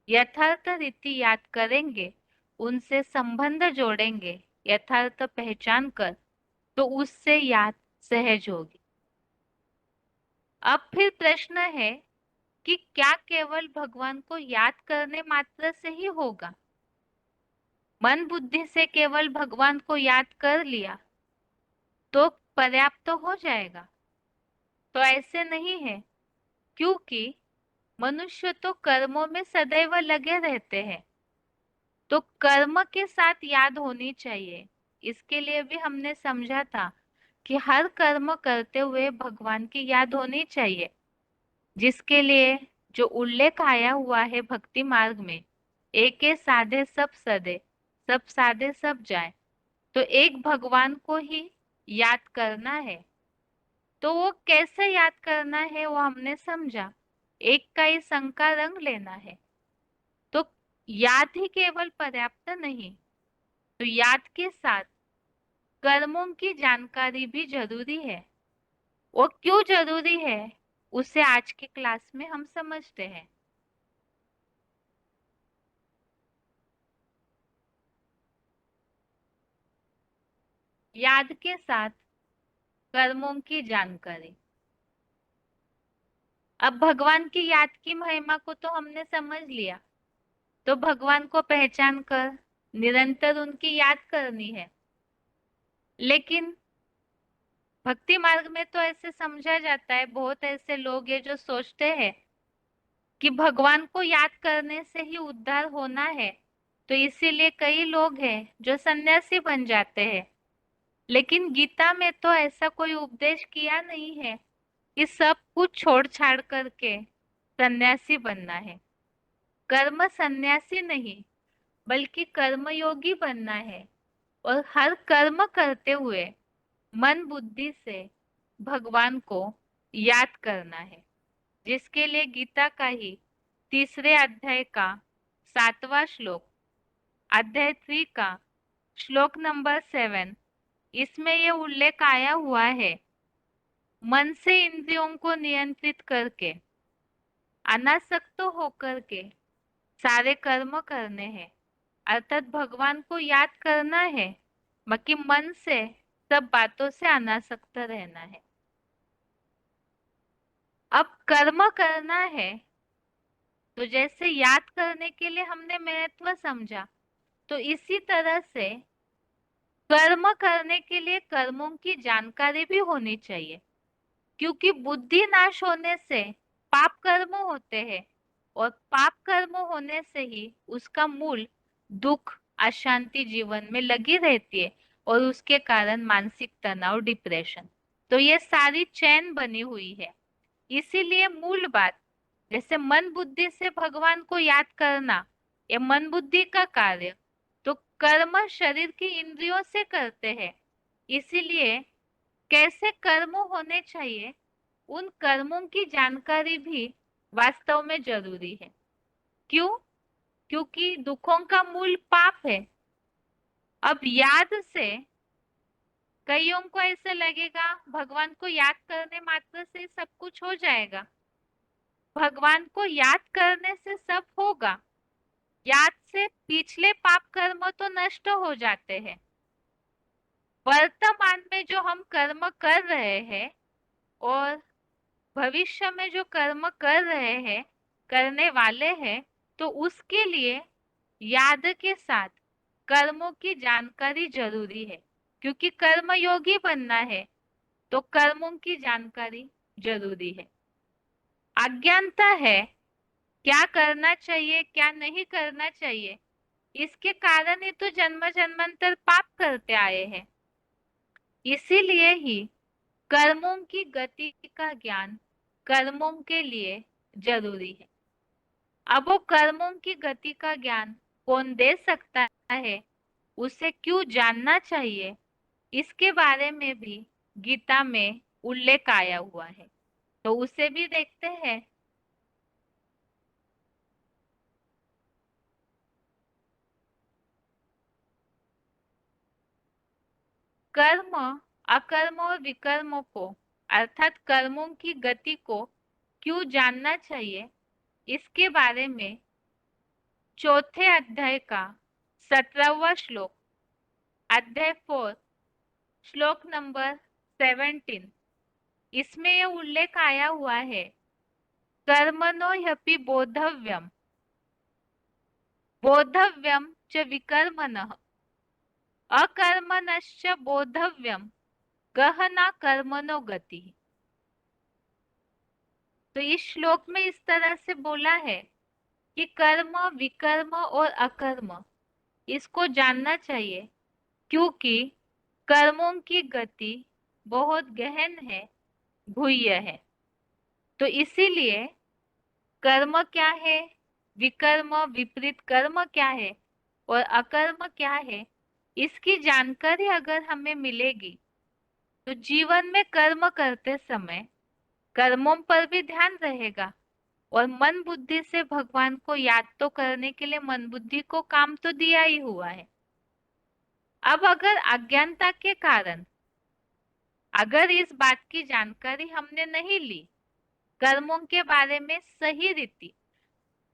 यथार्थ रीति याद करेंगे, उनसे संबंध जोड़ेंगे यथार्थ पहचान कर, तो उससे याद सहज होगी। अब फिर प्रश्न है कि क्या केवल भगवान को याद करने मात्र से ही होगा। मन बुद्धि से केवल भगवान को याद कर लिया तो पर्याप्त तो हो जाएगा, तो ऐसे नहीं है। क्योंकि मनुष्य तो कर्मों में सदैव लगे रहते हैं, तो कर्म के साथ याद होनी चाहिए। इसके लिए भी हमने समझा था कि हर कर्म करते हुए भगवान की याद होनी चाहिए, जिसके लिए जो उल्लेख आया हुआ है भक्ति मार्ग में, एके साधे सब सदे, सब साधे सब जाए, तो एक भगवान को ही याद करना है। तो वो कैसे याद करना है वो हमने समझा, एक का ही संग का रंग लेना है। तो याद ही केवल पर्याप्त नहीं, तो याद के साथ कर्मों की जानकारी भी जरूरी है। वो क्यों जरूरी है उसे आज की क्लास में हम समझते हैं। याद के साथ कर्मों की जानकारी। अब भगवान की याद की महिमा को तो हमने समझ लिया, तो भगवान को पहचान कर निरंतर उनकी याद करनी है। लेकिन भक्ति मार्ग में तो ऐसे समझा जाता है, बहुत ऐसे लोग हैं जो सोचते हैं कि भगवान को याद करने से ही उद्धार होना है, तो इसीलिए कई लोग हैं जो सन्यासी बन जाते हैं। लेकिन गीता में तो ऐसा कोई उपदेश किया नहीं है कि सब कुछ छोड़ छाड़ करके सन्यासी बनना है। कर्म सन्यासी नहीं, बल्कि कर्मयोगी बनना है, और हर कर्म करते हुए मन बुद्धि से भगवान को याद करना है। जिसके लिए गीता का ही तीसरे अध्याय का 7वां श्लोक, अध्याय 3 का श्लोक नंबर 7, इसमें ये उल्लेख आया हुआ है, मन से इंद्रियों को नियंत्रित करके अनासक्त होकर के सारे कर्म करने हैं, अर्थात भगवान को याद करना है, बाकी मन से सब बातों से अनासक्त रहना है। अब कर्म करना है तो जैसे याद करने के लिए हमने महत्व समझा, तो इसी तरह से कर्म करने के लिए कर्मों की जानकारी भी होनी चाहिए, क्योंकि बुद्धि नाश होने से पाप कर्म होते हैं, और पाप कर्म होने से ही उसका मूल दुख अशांति जीवन में लगी रहती है, और उसके कारण मानसिक तनाव, डिप्रेशन, तो ये सारी चैन बनी हुई है। इसीलिए मूल बात, जैसे मन बुद्धि से भगवान को याद करना, ये मन बुद्धि का कार्य, तो कर्म शरीर की इंद्रियों से करते हैं। इसीलिए कैसे कर्म होने चाहिए, उन कर्मों की जानकारी भी वास्तव में जरूरी है। क्यों? क्योंकि दुखों का मूल पाप है। अब याद से कईयों को ऐसे लगेगा भगवान को याद करने मात्र से सब कुछ हो जाएगा। भगवान को याद करने से सब होगा, याद से पिछले पाप कर्म तो नष्ट हो जाते हैं। वर्तमान में जो हम कर्म कर रहे हैं और भविष्य में जो कर्म कर रहे हैं, करने वाले हैं, तो उसके लिए याद के साथ कर्मों की जानकारी जरूरी है। क्योंकि कर्म योगी बनना है तो कर्मों की जानकारी जरूरी है। अज्ञानता है, क्या करना चाहिए क्या नहीं करना चाहिए, इसके कारण ही तो जन्म जन्मांतर पाप करते आए हैं। इसीलिए ही कर्मों की गति का ज्ञान कर्मों के लिए जरूरी है। अब वो कर्मों की गति का ज्ञान कौन दे सकता है, उसे क्यों जानना चाहिए, इसके बारे में भी गीता में उल्लेख आया हुआ है, तो उसे भी देखते हैं। कर्म, अकर्म और विकर्मों को, अर्थात कर्मों की गति को क्यों जानना चाहिए, इसके बारे में चौथे अध्याय का 17वां श्लोक, अध्याय 4, श्लोक नंबर 17, इसमें यह उल्लेख आया हुआ है, कर्मणो ह्यपि बोद्धव्यम, बोद्धव्यम च विकर्मणः, अकर्मणश्च बोद्धव्यम, गहना कर्मणो गति। तो इस श्लोक में इस तरह से बोला है कि कर्म, विकर्म और अकर्म, इसको जानना चाहिए, क्योंकि कर्मों की गति बहुत गहन है, गुह्य है। तो इसीलिए कर्म क्या है, विकर्म विपरीत कर्म क्या है, और अकर्म क्या है, इसकी जानकारी अगर हमें मिलेगी तो जीवन में कर्म करते समय कर्मों पर भी ध्यान रहेगा, और मन बुद्धि से भगवान को याद तो करने के लिए मन बुद्धि को काम तो दिया ही हुआ है। अब अगर अज्ञानता के कारण, अगर इस बात की जानकारी हमने नहीं ली, कर्मों के बारे में सही रीति,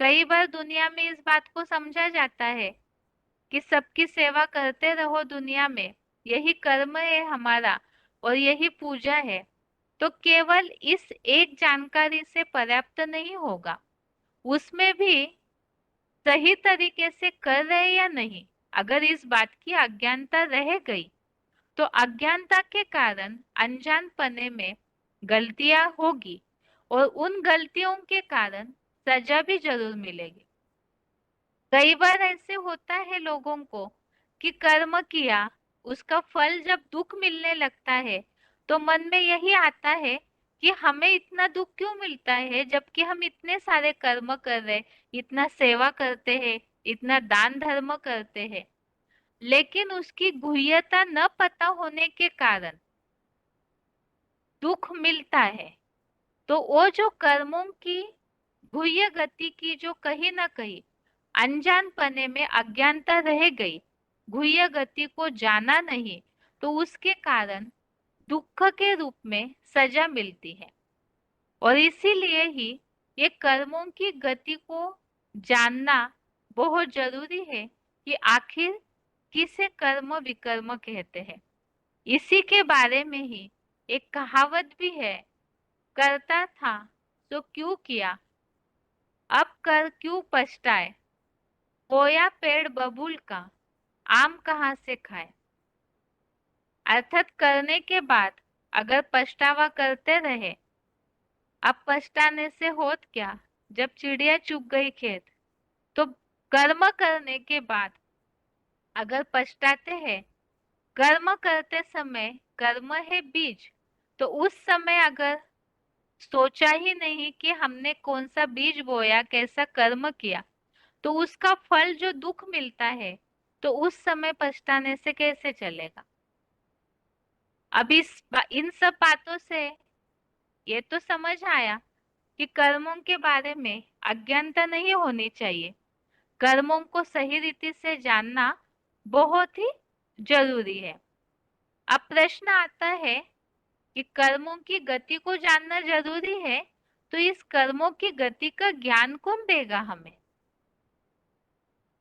कई बार दुनिया में इस बात को समझा जाता है कि सबकी सेवा करते रहो दुनिया में, यही कर्म है हमारा और यही पूजा है, तो केवल इस एक जानकारी से पर्याप्त नहीं होगा, उसमें भी सही तरीके से कर रहे या नहीं, अगर इस बात की अज्ञानता रह गई तो अज्ञानता के कारण अनजानपने में गलतियां होगी, और उन गलतियों के कारण सजा भी जरूर मिलेगी। कई बार ऐसे होता है लोगों को कि कर्म किया, उसका फल जब दुख मिलने लगता है तो मन में यही आता है कि हमें इतना दुख क्यों मिलता है, जबकि हम इतने सारे कर्म कर रहे, इतना सेवा करते हैं, इतना दान धर्म करते हैं, लेकिन उसकी गुह्यता न पता होने के कारण दुख मिलता है। तो वो जो कर्मों की गुह्य गति की जो कहीं ना कहीं अनजानपने में अज्ञानता रह गई, गुह्य गति को जाना नहीं, तो उसके कारण दुख के रूप में सजा मिलती है। और इसीलिए ही ये कर्मों की गति को जानना बहुत जरूरी है कि आखिर किसे कर्म विकर्म कहते हैं। इसी के बारे में ही एक कहावत भी है, करता था तो क्यों किया, अब कर क्यों पछताए, बोया पेड़ बबूल का, आम कहाँ से खाए। अर्थात करने के बाद अगर पछतावा करते रहे, अब पछताने से होत क्या, जब चिड़िया चुग गई खेत। तो कर्म करने के बाद अगर पछताते हैं, कर्म करते समय कर्म है बीज, तो उस समय अगर सोचा ही नहीं कि हमने कौन सा बीज बोया, कैसा कर्म किया, तो उसका फल जो दुख मिलता है, तो उस समय पछताने से कैसे चलेगा। अब इन सब बातों से ये तो समझ आया कि कर्मों के बारे में अज्ञानता नहीं होनी चाहिए, कर्मों को सही रीति से जानना बहुत ही जरूरी है। अब प्रश्न आता है कि कर्मों की गति को जानना जरूरी है, तो इस कर्मों की गति का ज्ञान कौन देगा हमें।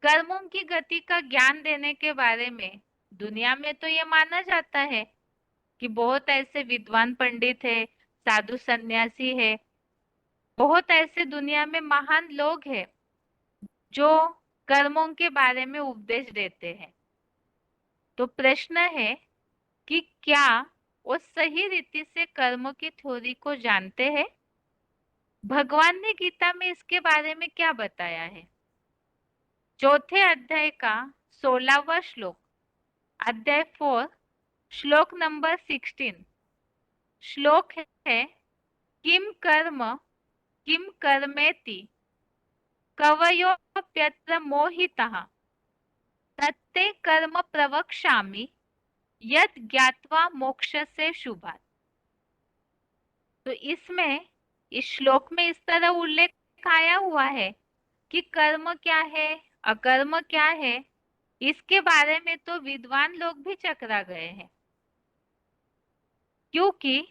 कर्मों की गति का ज्ञान देने के बारे में दुनिया में तो ये माना जाता है कि बहुत ऐसे विद्वान पंडित है, साधु सन्यासी है, बहुत ऐसे दुनिया में महान लोग हैं जो कर्मों के बारे में उपदेश देते हैं। तो प्रश्न है कि क्या वो सही रीति से कर्म की थ्योरी को जानते हैं। भगवान ने गीता में इसके बारे में क्या बताया है। चौथे अध्याय का 16वां श्लोक, अध्याय 4, श्लोक नंबर 16। श्लोक है, किम कर्म किम कर्मेति कवयोप्यत्र मोहितः तत्ते कर्म प्रवक्ष्यामि यद ज्ञात्वा मोक्षसे शुभात्। तो इसमें इस श्लोक में इस तरह उल्लेख आया हुआ है कि कर्म क्या है, अकर्म क्या है, इसके बारे में तो विद्वान लोग भी चकरा गए हैं। क्योंकि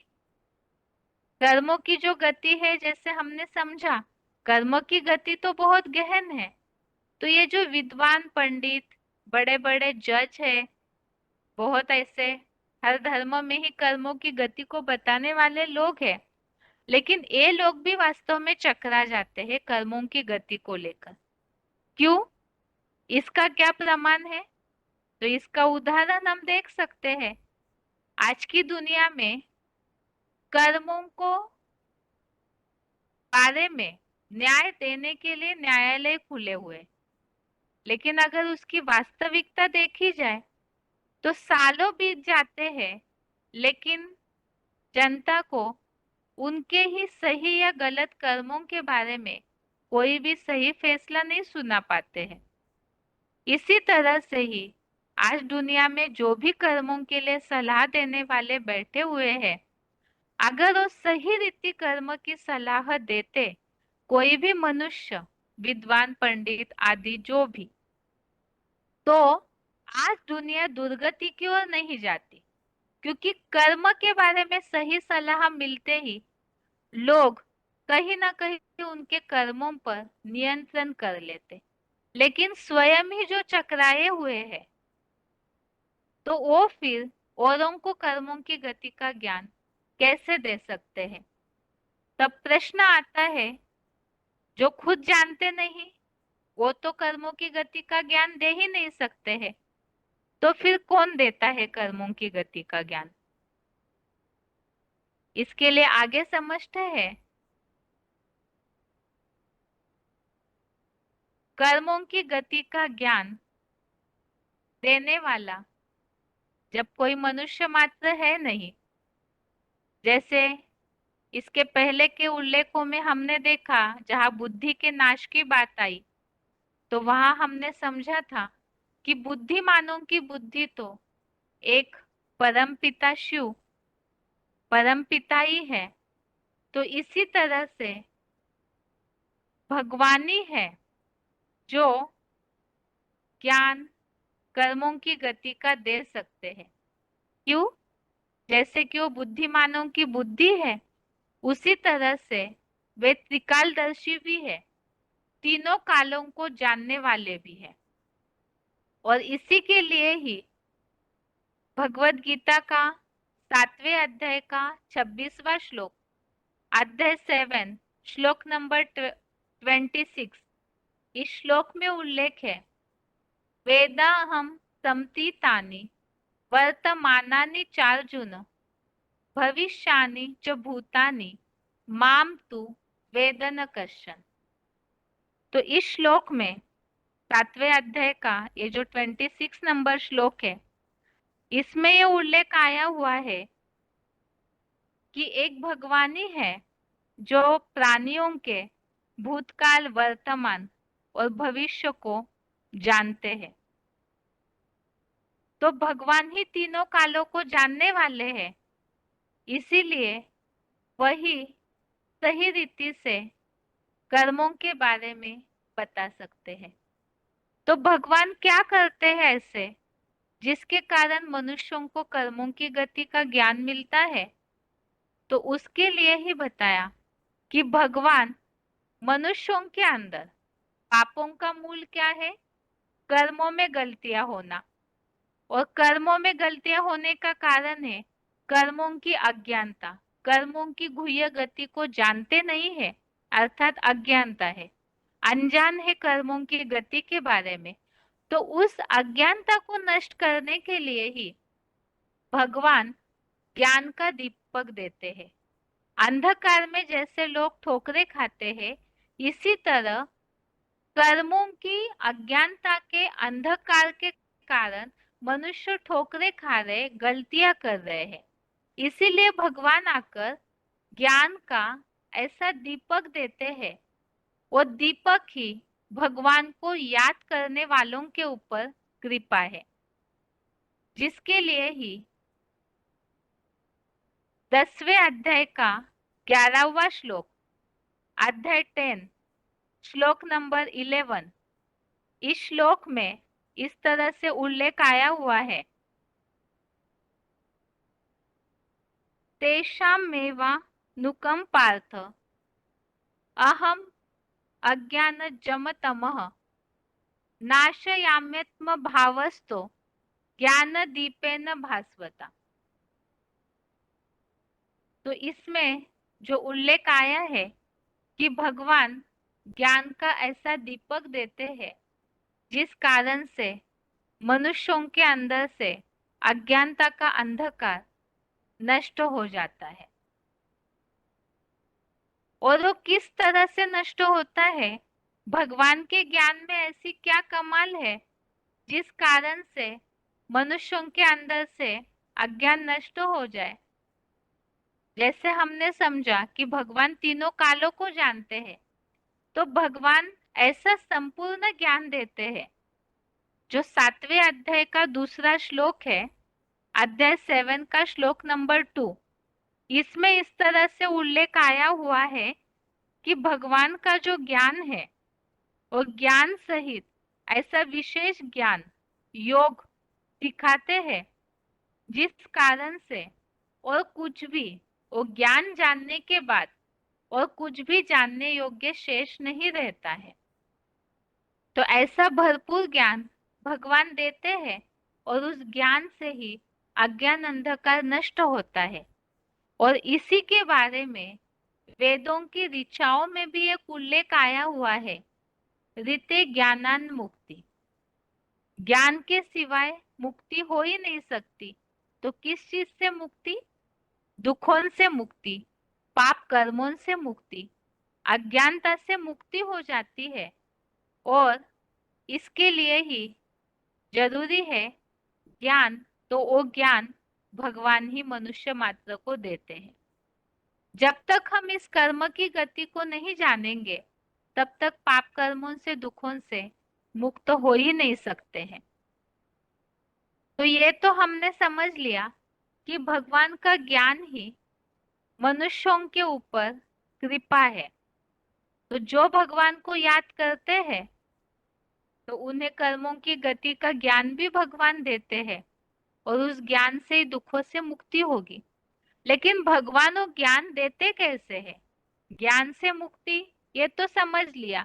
कर्मों की जो गति है, जैसे हमने समझा, कर्म की गति तो बहुत गहन है। तो ये जो विद्वान पंडित, बड़े बड़े जज है, बहुत ऐसे हर धर्म में ही कर्मों की गति को बताने वाले लोग हैं, लेकिन ये लोग भी वास्तव में चकरा जाते हैं कर्मों की गति को लेकर। क्यों, इसका क्या प्रमाण है। तो इसका उदाहरण हम देख सकते हैं। आज की दुनिया में कर्मों को बारे में न्याय देने के लिए न्यायालय खुले हुए, लेकिन अगर उसकी वास्तविकता देखी जाए तो सालों बीत जाते हैं, लेकिन जनता को उनके ही सही या गलत कर्मों के बारे में कोई भी सही फैसला नहीं सुना पाते हैं। इसी तरह से ही आज दुनिया में जो भी कर्मों के लिए सलाह देने वाले बैठे हुए हैं, अगर वो सही रीति कर्म की सलाह देते, कोई भी मनुष्य, विद्वान पंडित आदि जो भी, तो आज दुनिया दुर्गति की ओर नहीं जाती। क्योंकि कर्म के बारे में सही सलाह मिलते ही लोग कहीं ना कहीं उनके कर्मों पर नियंत्रण कर लेते, लेकिन स्वयं ही जो चकराए हुए हैं, तो वो फिर औरों को कर्मों की गति का ज्ञान कैसे दे सकते हैं। तब प्रश्न आता है, जो खुद जानते नहीं, वो तो कर्मों की गति का ज्ञान दे ही नहीं सकते हैं, तो फिर कौन देता है कर्मों की गति का ज्ञान। इसके लिए आगे समझते हैं। कर्मों की गति का ज्ञान देने वाला जब कोई मनुष्य मात्र है नहीं, जैसे इसके पहले के उल्लेखों में हमने देखा, जहां बुद्धि के नाश की बात आई, तो वहां हमने समझा था कि बुद्धिमानों की बुद्धि तो एक परम पिता शिव, परम पिता ही है, तो इसी तरह से भगवान ही है जो ज्ञान कर्मों की गति का दे सकते हैं। क्यों? जैसे कि वो बुद्धिमानों की बुद्धि है, उसी तरह से वे त्रिकालदर्शी भी है, तीनों कालों को जानने वाले भी है। और इसी के लिए ही भगवत गीता का 7वें अध्याय का 26वां श्लोक, अध्याय 7, श्लोक नंबर 26, इस श्लोक में उल्लेख है, वेदाहम समतीतानि वर्तमानानि चार्जुन भविष्यानि च भूतानि माम तु वेद न कश्चन। तो इस श्लोक में 7वें अध्याय का ये जो 26 नंबर श्लोक है, इसमें ये उल्लेख आया हुआ है कि एक भगवान ही है जो प्राणियों के भूतकाल, वर्तमान और भविष्य को जानते हैं। तो भगवान ही तीनों कालों को जानने वाले हैं, इसीलिए वही सही रीति से कर्मों के बारे में बता सकते हैं। तो भगवान क्या करते हैं ऐसे जिसके कारण मनुष्यों को कर्मों की गति का ज्ञान मिलता है? तो उसके लिए ही बताया कि भगवान मनुष्यों के अंदर पापों का मूल क्या है? कर्मों में गलतियां होना। और कर्मों में गलतियां होने का कारण है कर्मों की अज्ञानता। कर्मों की गुह्य गति को जानते नहीं है, अर्थात अज्ञानता है, अनजान है कर्मों की गति के बारे में। तो उस अज्ञानता को नष्ट करने के लिए ही भगवान ज्ञान का दीपक देते हैं। अंधकार में जैसे लोग ठोकरे खाते हैं, इसी तरह कर्मों की अज्ञानता के अंधकार के कारण मनुष्य ठोकरे खा रहे, गलतियां कर रहे हैं। इसीलिए भगवान आकर ज्ञान का ऐसा दीपक देते हैं। वो दीपक ही भगवान को याद करने वालों के ऊपर कृपा है, जिसके लिए ही 10वें अध्याय का 11वां श्लोक, अध्याय 10, श्लोक नंबर 11, इस श्लोक में इस तरह से उल्लेख आया हुआ है, तेषामेवा नुकम पार्थ अहम अज्ञानजमतमः नाशयाम्यत्म भावस्तो ज्ञान दीपेन भास्वता। तो इसमें जो उल्लेख आया है कि भगवान ज्ञान का ऐसा दीपक देते हैं जिस कारण से मनुष्यों के अंदर से अज्ञानता का अंधकार नष्ट हो जाता है। और वो किस तरह से नष्ट होता है? भगवान के ज्ञान में ऐसी क्या कमाल है जिस कारण से मनुष्यों के अंदर से अज्ञान नष्ट हो जाए? जैसे हमने समझा कि भगवान तीनों कालों को जानते हैं, तो भगवान ऐसा संपूर्ण ज्ञान देते हैं जो 7वें अध्याय का दूसरा श्लोक है, अध्याय 7 का श्लोक नंबर 2, इसमें इस तरह से उल्लेख आया हुआ है कि भगवान का जो ज्ञान है और ज्ञान सहित ऐसा विशेष ज्ञान योग दिखाते हैं जिस कारण से और कुछ भी वो ज्ञान जानने के बाद और कुछ भी जानने योग्य शेष नहीं रहता है। तो ऐसा भरपूर ज्ञान भगवान देते हैं और उस ज्ञान से ही अज्ञान अंधकार नष्ट होता है। और इसी के बारे में वेदों की ऋचाओं में भी एक उल्लेख आया हुआ है, ऋते ज्ञानान मुक्ति। ज्ञान के सिवाय मुक्ति हो ही नहीं सकती। तो किस चीज से मुक्ति? दुखों से मुक्ति, पाप कर्मों से मुक्ति, अज्ञानता से मुक्ति हो जाती है। और इसके लिए ही जरूरी है ज्ञान। तो वो ज्ञान भगवान ही मनुष्य मात्र को देते हैं। जब तक हम इस कर्म की गति को नहीं जानेंगे, तब तक पाप कर्मों से, दुखों से मुक्त हो ही नहीं सकते हैं। तो ये तो हमने समझ लिया कि भगवान का ज्ञान ही मनुष्यों के ऊपर कृपा है। तो जो भगवान को याद करते हैं तो उन्हें कर्मों की गति का ज्ञान भी भगवान देते हैं, और उस ज्ञान से ही दुखों से मुक्ति होगी। लेकिन भगवान वो ज्ञान देते कैसे हैं? ज्ञान से मुक्ति, ये तो समझ लिया।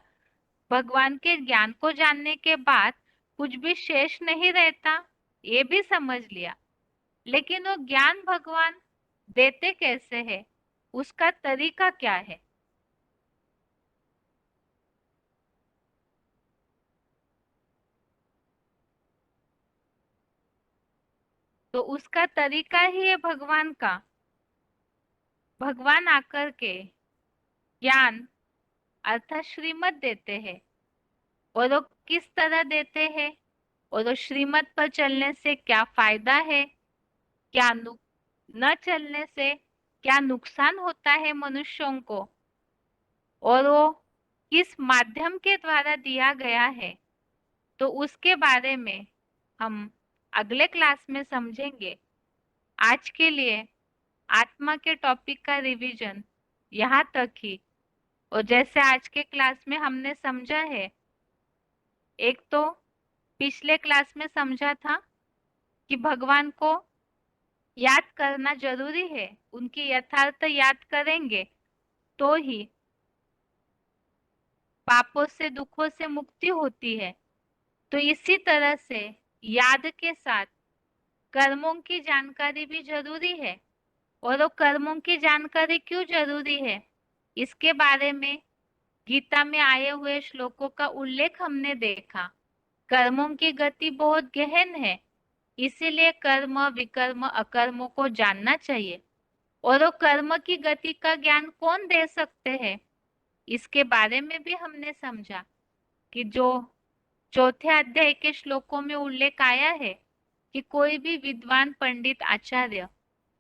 भगवान के ज्ञान को जानने के बाद कुछ भी शेष नहीं रहता, ये भी समझ लिया। लेकिन वो ज्ञान भगवान देते कैसे है, उसका तरीका क्या है? तो उसका तरीका ही है भगवान का। भगवान आकर के ज्ञान अर्थात श्रीमत देते हैं। और वो किस तरह देते हैं, और वो श्रीमत पर चलने से क्या फायदा है, क्या न चलने से क्या नुकसान होता है मनुष्यों को, और वो किस माध्यम के द्वारा दिया गया है, तो उसके बारे में हम अगले क्लास में समझेंगे। आज के लिए आत्मा के टॉपिक का रिवीजन यहाँ तक ही। और जैसे आज के क्लास में हमने समझा है, एक तो पिछले क्लास में समझा था कि भगवान को याद करना जरूरी है, उनकी यथार्थ याद करेंगे तो ही पापों से दुखों से मुक्ति होती है। तो इसी तरह से याद के साथ कर्मों की जानकारी भी जरूरी है। और वो कर्मों की जानकारी क्यों जरूरी है, इसके बारे में गीता में आए हुए श्लोकों का उल्लेख हमने देखा। कर्मों की गति बहुत गहन है, इसीलिए कर्म विकर्म अकर्मों को जानना चाहिए। और वो कर्म की गति का ज्ञान कौन दे सकते हैं, इसके बारे में भी हमने समझा कि जो चौथे अध्याय के श्लोकों में उल्लेख आया है कि कोई भी विद्वान पंडित आचार्य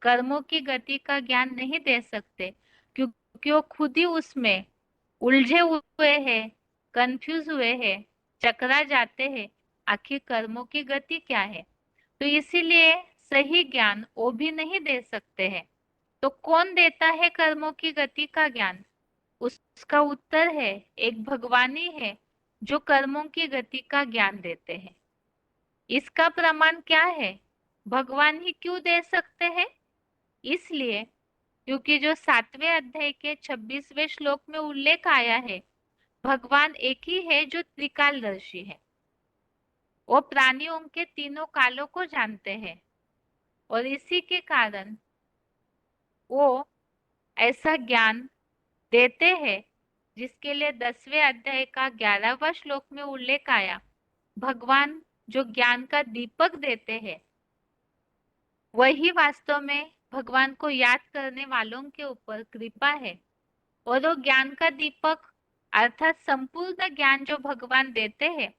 कर्मों की गति का ज्ञान नहीं दे सकते, क्योंकि वो खुद ही उसमें उलझे हुए हैं, कंफ्यूज हुए हैं, चकरा जाते हैं, आखिर कर्मों की गति क्या है। तो इसीलिए सही ज्ञान वो भी नहीं दे सकते हैं। तो कौन देता है कर्मों की गति का ज्ञान? उसका उत्तर है एक भगवान ही है जो कर्मों की गति का ज्ञान देते हैं। इसका प्रमाण क्या है? भगवान ही क्यों दे सकते हैं? इसलिए क्योंकि जो 7वें अध्याय के 26वें श्लोक में उल्लेख आया है, भगवान एक ही है जो त्रिकालदर्शी है। वो प्राणियों के तीनों कालों को जानते हैं, और इसी के कारण वो ऐसा ज्ञान देते हैं जिसके लिए 10वें अध्याय का 11वां श्लोक में उल्लेख आया। भगवान जो ज्ञान का दीपक देते हैं, वही वास्तव में भगवान को याद करने वालों के ऊपर कृपा है। और वो ज्ञान का दीपक अर्थात संपूर्ण ज्ञान जो भगवान देते हैं,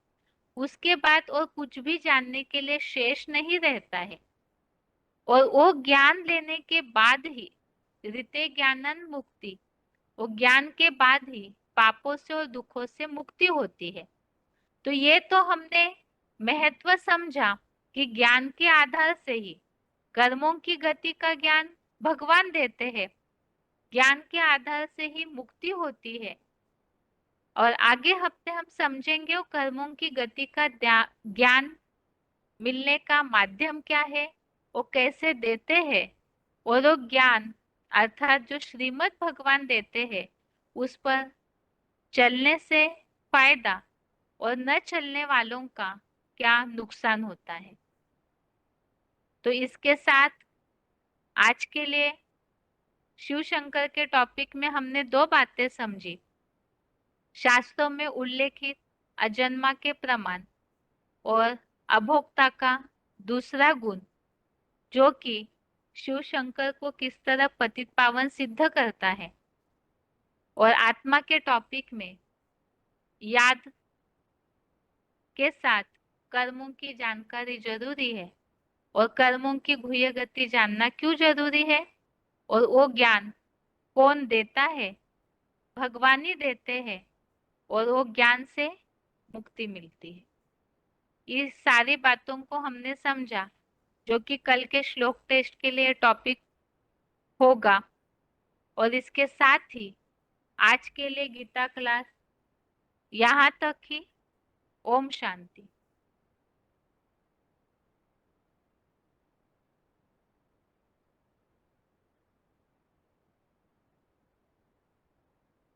उसके बाद और कुछ भी जानने के लिए शेष नहीं रहता है। और वो ज्ञान लेने के बाद ही ऋते ज्ञानन मुक्ति, वो ज्ञान के बाद ही पापों से और दुखों से मुक्ति होती है। तो ये तो हमने महत्व समझा कि ज्ञान के आधार से ही कर्मों की गति का ज्ञान भगवान देते हैं, ज्ञान के आधार से ही मुक्ति होती है। और आगे हफ्ते हम समझेंगे वो कर्मों की गति का ज्ञान मिलने का माध्यम क्या है, वो कैसे देते हैं, और वो ज्ञान अर्थात जो श्रीमद् भगवान देते हैं उस पर चलने से फायदा और न चलने वालों का क्या नुकसान होता है। तो इसके साथ आज के लिए शिव शंकर के टॉपिक में हमने दो बातें समझी। शास्त्रों में उल्लेखित अजन्मा के प्रमाण, और अभोक्ता का दूसरा गुण जो कि शिव शंकर को किस तरह पतित पावन सिद्ध करता है। और आत्मा के टॉपिक में याद के साथ कर्मों की जानकारी जरूरी है, और कर्मों की गुह्य गति जानना क्यों जरूरी है, और वो ज्ञान कौन देता है? भगवान ही देते हैं, और वो ज्ञान से मुक्ति मिलती है। इस सारी बातों को हमने समझा, जो कि कल के श्लोक टेस्ट के लिए टॉपिक होगा। और इसके साथ ही आज के लिए गीता क्लास यहाँ तक ही। ओम शांति।